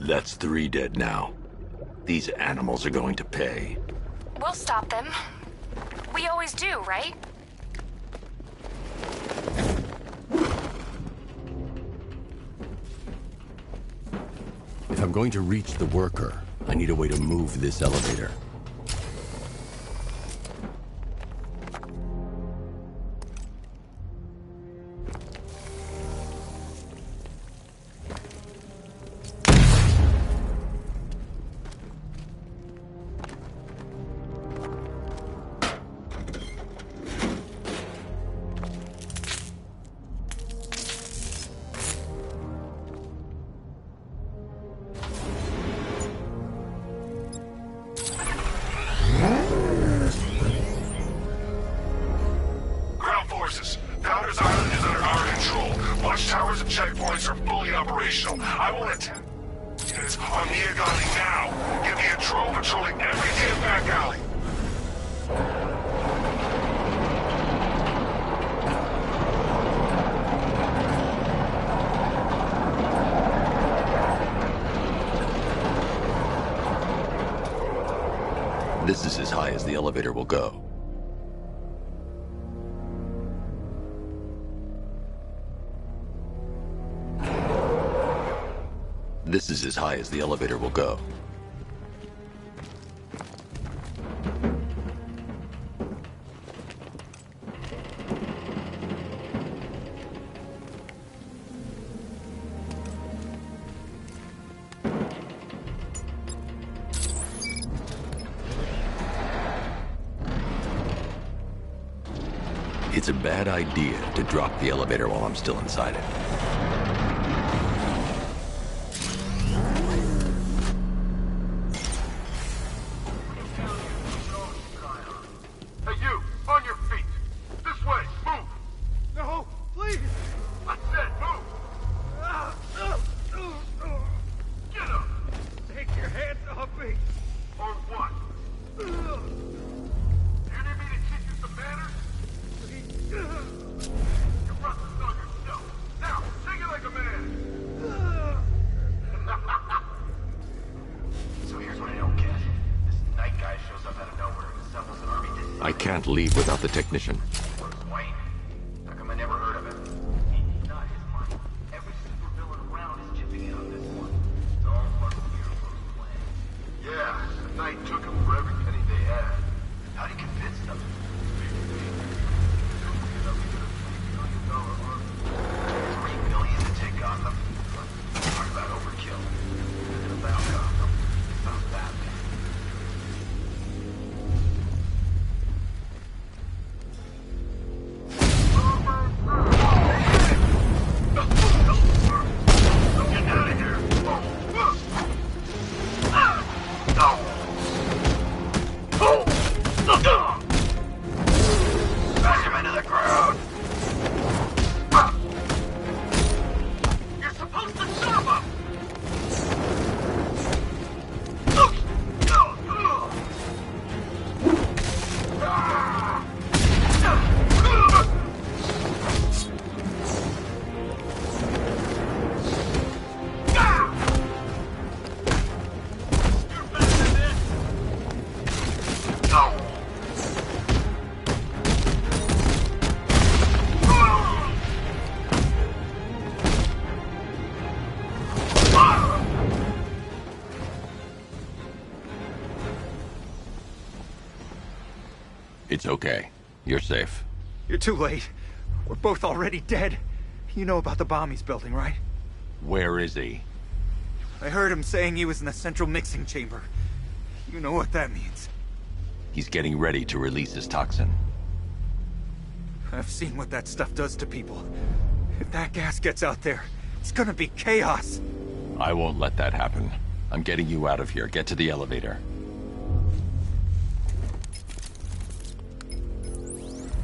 That's 3 dead now. These animals are going to pay. We'll stop them. We always do, right? If I'm going to reach the worker, I need a way to move this elevator. This is as high as the elevator will go. This is as high as the elevator will go. It's a bad idea to drop the elevator while I'm still inside it. Hey, you! On your feet! This way! Move! No! Please! I said move! Get up! Take your hands off me! Or what? You need me to teach you some manners? You brought this on yourself. Now, take it like a man! So here's what I don't get. This night guy shows up out of nowhere and assembles an army. I can't leave without the technician. Wayne. How come I never heard of him? It's not his money. Every supervillain around is chipping in on this one. It's all part of the Heroes' plan. Yeah, the night It's okay. You're safe. You're too late. We're both already dead. You know about the bomb he's building, right? Where is he? I heard him saying he was in the central mixing chamber. You know what that means. He's getting ready to release his toxin. I've seen what that stuff does to people. If that gas gets out there, it's gonna be chaos. I won't let that happen. I'm getting you out of here. Get to the elevator.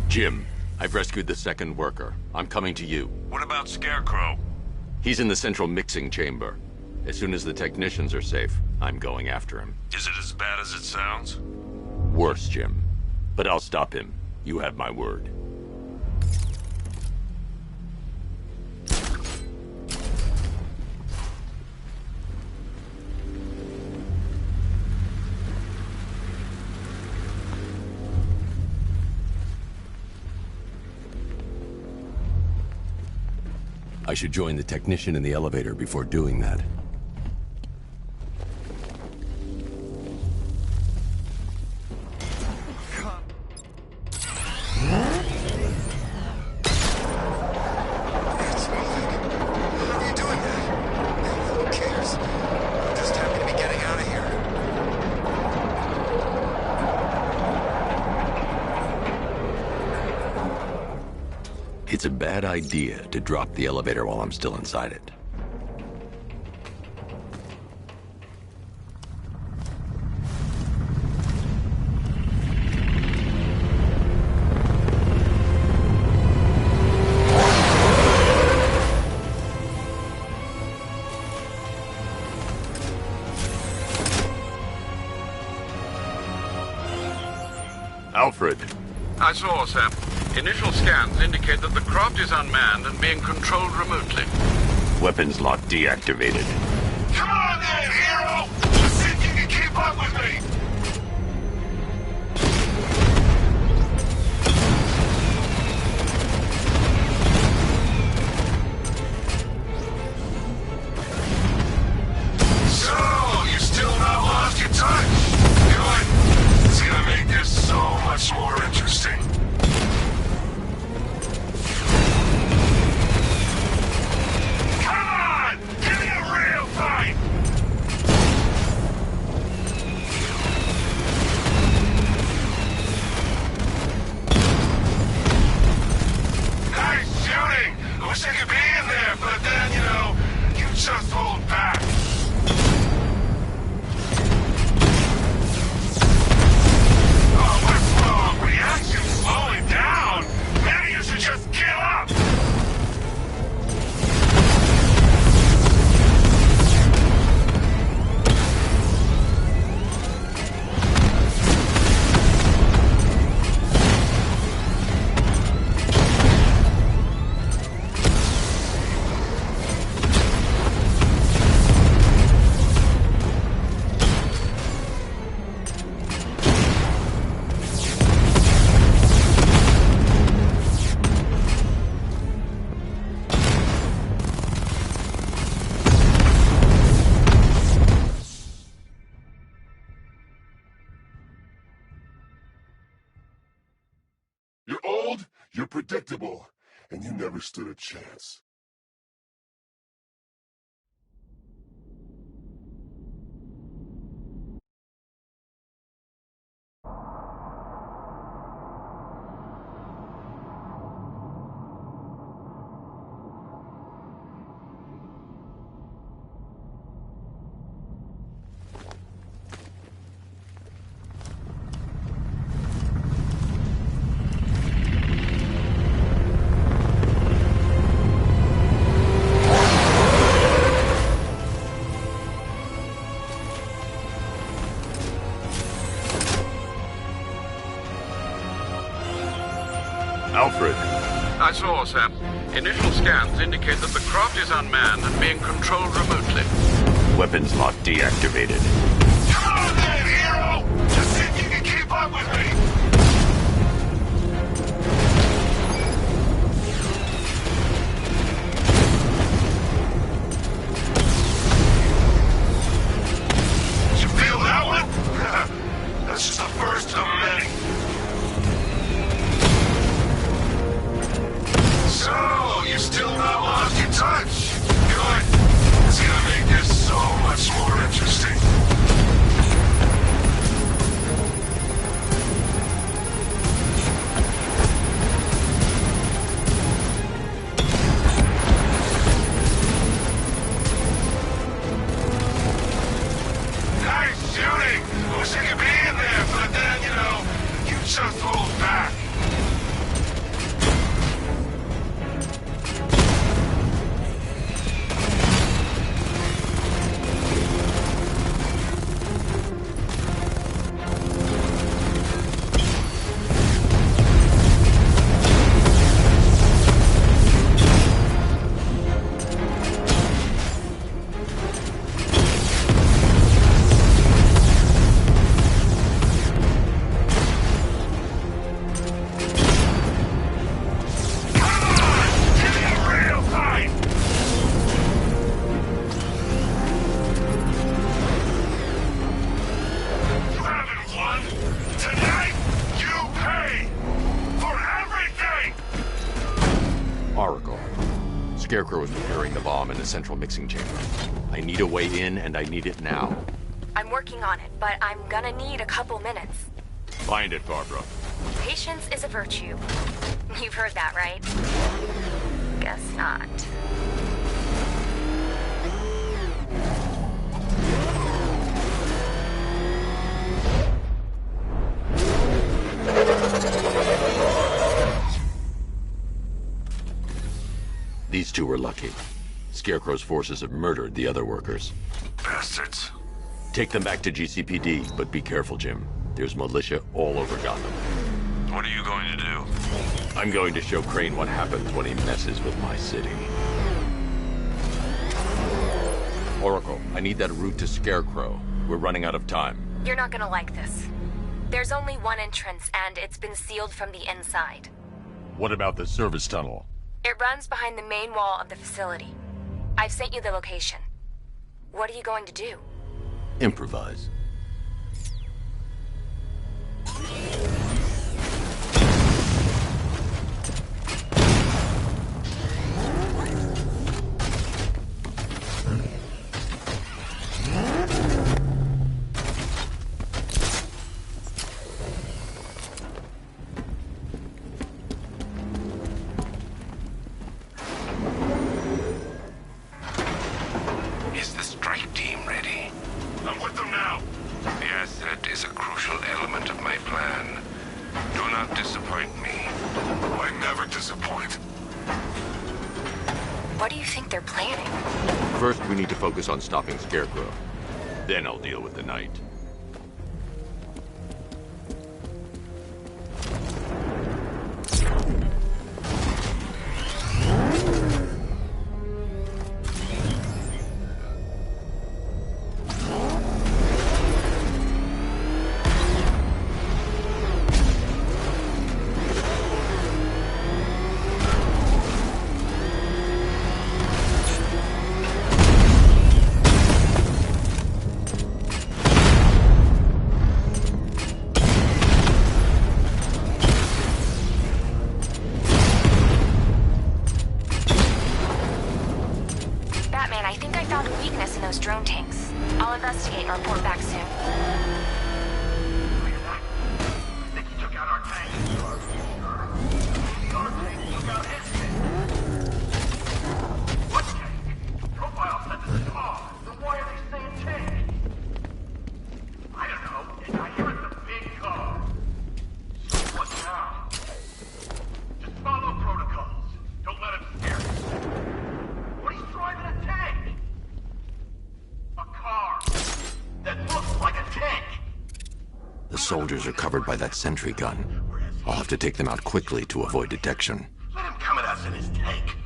Jim, I've rescued the second worker. I'm coming to you. What about Scarecrow? He's in the central mixing chamber. As soon as the technicians are safe, I'm going after him. Is it as bad as it sounds? Worse, Jim. But I'll stop him. You have my word. I should join the technician in the elevator before doing that. It's a bad idea to drop the elevator while I'm still inside it. Alfred. I saw, Sam. Initial scans indicate that the craft is unmanned and being controlled remotely. Weapons lock deactivated. Come on then, hero! Just see if you can keep up with me! So, you still not lost your touch? Good. It's gonna make this so much more interesting. Just hold back. Oh, what's wrong? Reaction's slowing down. Maybe you should just give up. You're old, you're predictable, and you never stood a chance. Alfred. I saw, Sam. Initial scans indicate that the craft is unmanned and being controlled remotely. Weapons lock deactivated. Come on then, hero! Just see if you can keep up with me! Did you feel that one? That's just the first of many. Tonight, you pay for everything! Oracle. Scarecrow is preparing the bomb in the central mixing chamber. I need a way in, and I need it now. I'm working on it, but I'm gonna need a couple minutes. Find it, Barbara. Patience is a virtue. You've heard that, right? Guess not. These two were lucky. Scarecrow's forces have murdered the other workers. Bastards. Take them back to GCPD, but be careful, Jim. There's militia all over Gotham. What are you going to do? I'm going to show Crane what happens when he messes with my city. Oracle, I need that route to Scarecrow. We're running out of time. You're not gonna like this. There's only one entrance, and it's been sealed from the inside. What about the service tunnel? It runs behind the main wall of the facility. I've sent you the location. What are you going to do? Improvise. Is the strike team ready? I'm with them now. The asset is a crucial element of my plan. Do not disappoint me. I never disappoint. What do you think they're planning? First, we need to focus on stopping Scarecrow. Then I'll deal with the Knight. Those drone tanks. I'll investigate and report back soon. The soldiers are covered by that sentry gun. I'll have to take them out quickly to avoid detection. Let him come at us in his tank.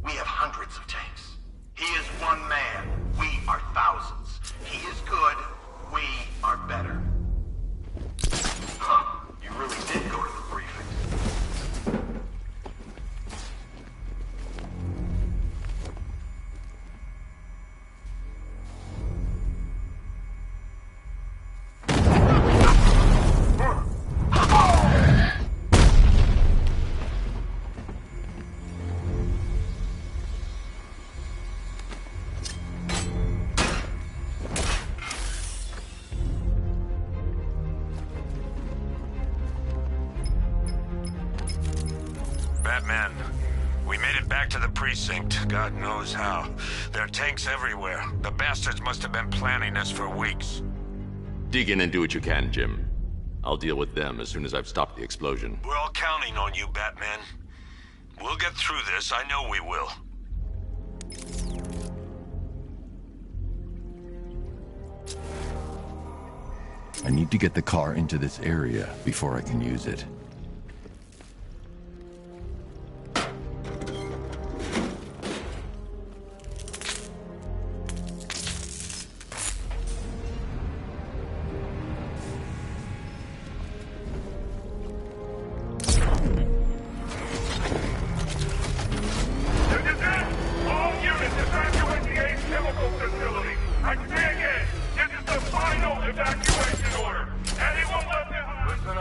We have hundreds of tanks. He is one man. We are thousands. He is good. We are better. Huh. You really did go to the briefing. Batman, we made it back to the precinct, God knows how. There are tanks everywhere. The bastards must have been planning this for weeks. Dig in and do what you can, Jim. I'll deal with them as soon as I've stopped the explosion. We're all counting on you, Batman. We'll get through this, I know we will. I need to get the car into this area before I can use it. I say again, this is the final evacuation order. Anyone left behind?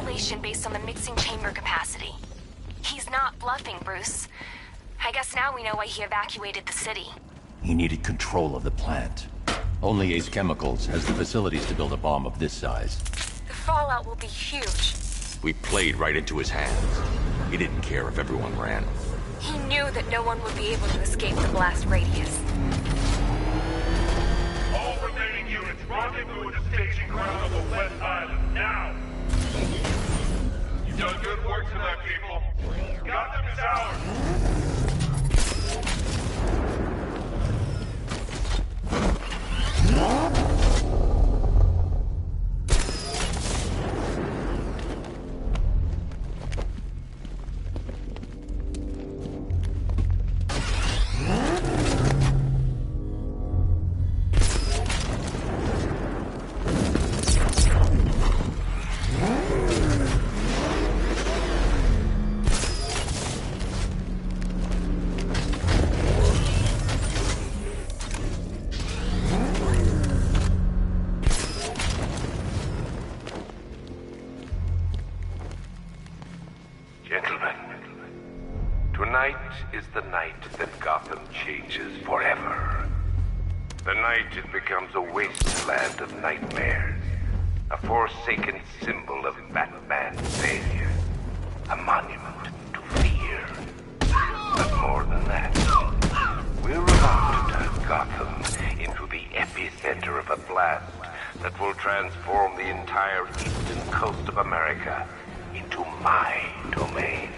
calculation based on the mixing chamber capacity. He's not bluffing, Bruce. I guess now we know why he evacuated the city. He needed control of the plant. Only Ace Chemicals has the facilities to build a bomb of this size. The fallout will be huge. We played right into his hands. He didn't care if everyone ran. He knew that no one would be able to escape the blast radius. All remaining units rendezvous at the staging ground of the West Island, now! You've done good work tonight, people. Gotham is ours! Tonight is the night that Gotham changes forever. The night it becomes a wasteland of nightmares, a forsaken symbol of Batman's failure, a monument to fear. But more than that, we're about to turn Gotham into the epicenter of a blast that will transform the entire eastern coast of America into my domain.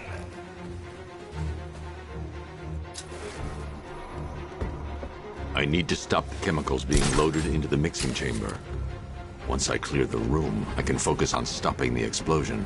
I need to stop the chemicals being loaded into the mixing chamber. Once I clear the room, I can focus on stopping the explosion.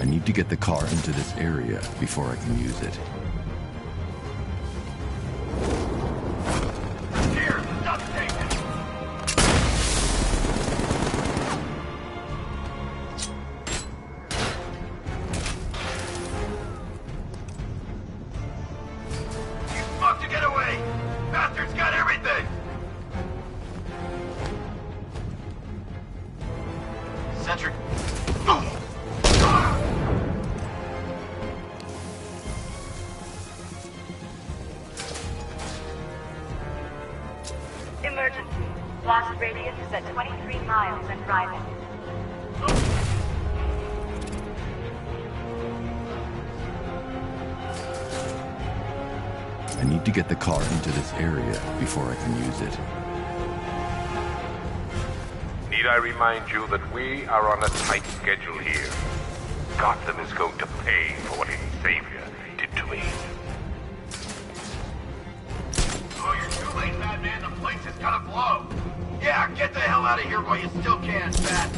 I need to get the car into this area before I can use it. Here, stop taking! You fucked to get away! Bastard's got everything! Sentry. Emergency. Blast radius is at 23 miles and rising. I need to get the car into this area before I can use it. Need I remind you that we are on a tight schedule here? Gotham is going to pay for what its savior did to me. Oh, you're too late, Batman. The place is gonna blow. Yeah, get the hell out of here while you still can, Bat.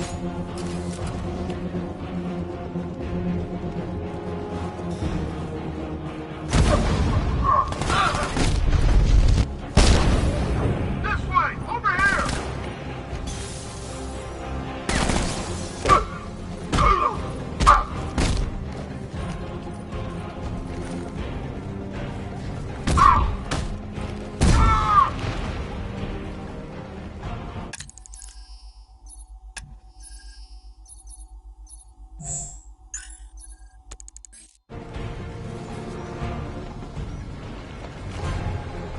This way! Over here!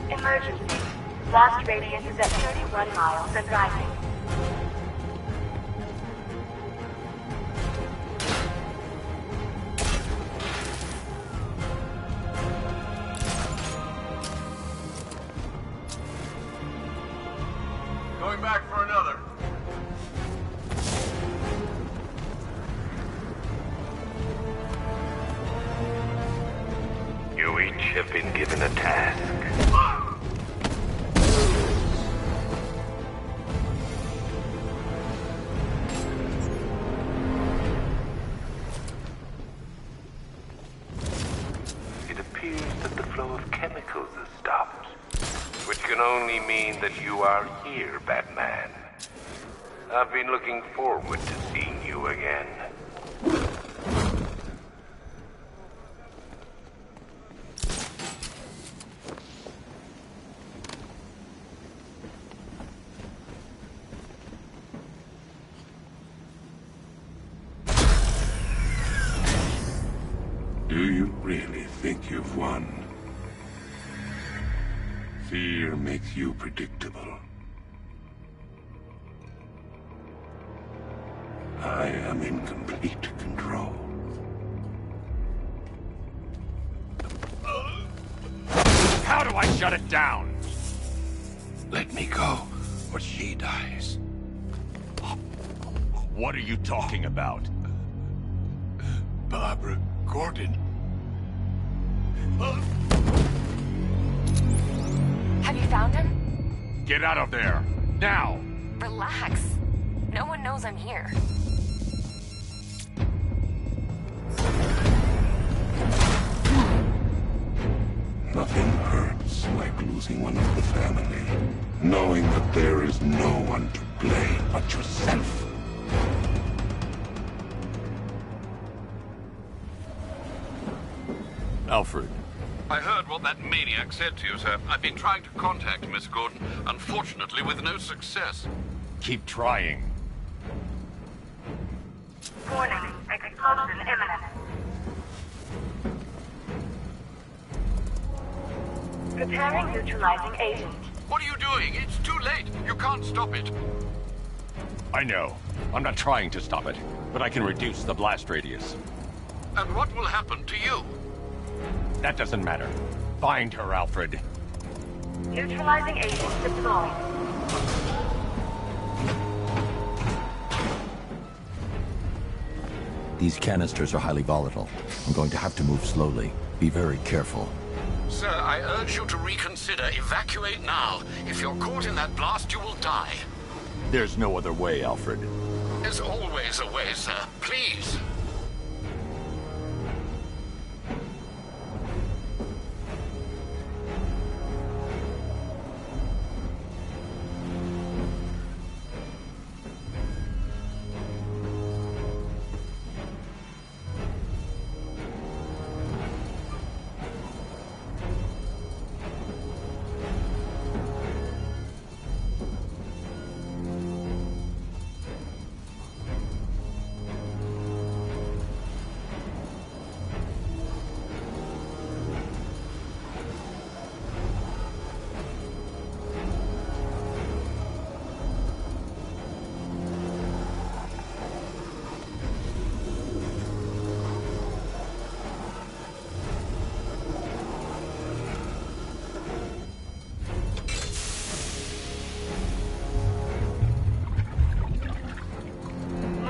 Emergency. Blast radius is at 31 miles and rising. Going back for another. You each have been given a task. It appears that the flow of chemicals has stopped, which can only mean that you are here, Batman. Batman. I've been looking forward to seeing you again. Do you really think you've won? Fear makes you predictable. I am in complete control. How do I shut it down? Let me go, or she dies. What are you talking about? Barbara Gordon. Have you found him? Get out of there! Now! Relax. No one knows I'm here. Nothing hurts like losing one of the family. Knowing that there is no one to blame but yourself. Alfred. I heard what that maniac said to you, sir. I've been trying to contact Miss Gordon, unfortunately with no success. Keep trying. Warning, explosion imminent. Preparing neutralizing agent. What are you doing? It's too late. You can't stop it. I know. I'm not trying to stop it, but I can reduce the blast radius. And what will happen to you? That doesn't matter. Find her, Alfred. Neutralizing agent deployed. These canisters are highly volatile. I'm going to have to move slowly. Be very careful. Sir, I urge you to reconsider. Evacuate now. If you're caught in that blast, you will die. There's no other way, Alfred. There's always a way, sir. Please.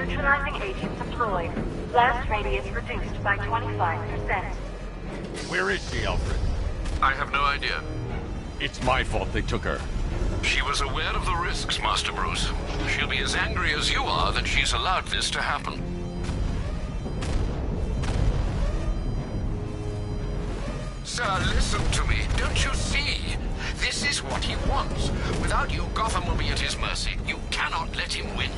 Neutralizing agent deployed. Blast radius reduced by 25%. Where is she, Alfred? I have no idea. It's my fault they took her. She was aware of the risks, Master Bruce. She'll be as angry as you are that she's allowed this to happen. Sir, listen to me. Don't you see? This is what he wants. Without you, Gotham will be at his mercy. You cannot let him win.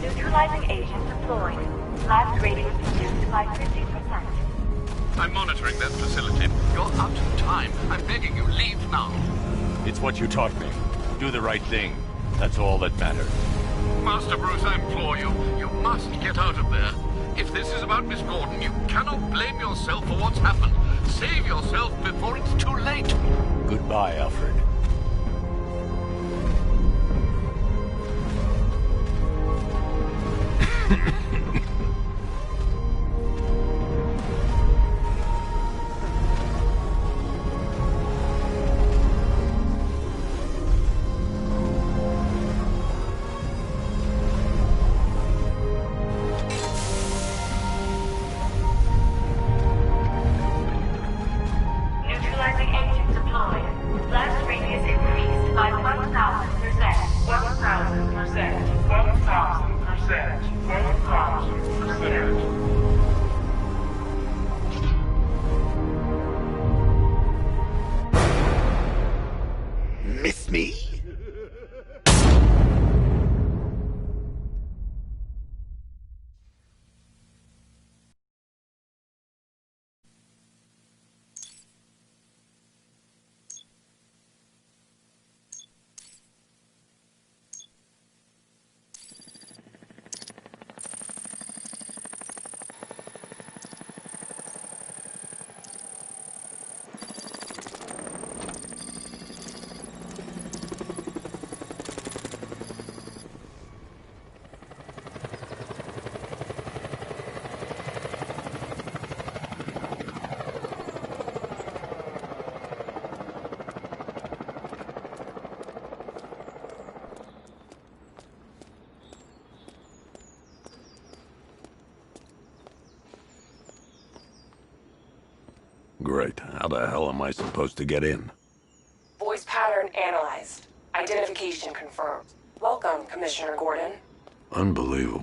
Neutralizing agent deployed. Blast radius reduced by 50%. I'm monitoring that facility. You're out of time. I'm begging you, leave now. It's what you taught me. Do the right thing. That's all that matters. Master Bruce, I implore you. You must get out of there. If this is about Miss Gordon, you cannot blame yourself for what's happened. Save yourself before it's too late. Goodbye, Alfred. miss me? Great. How the hell am I supposed to get in? Voice pattern analyzed. Identification confirmed. Welcome, Commissioner Gordon. Unbelievable.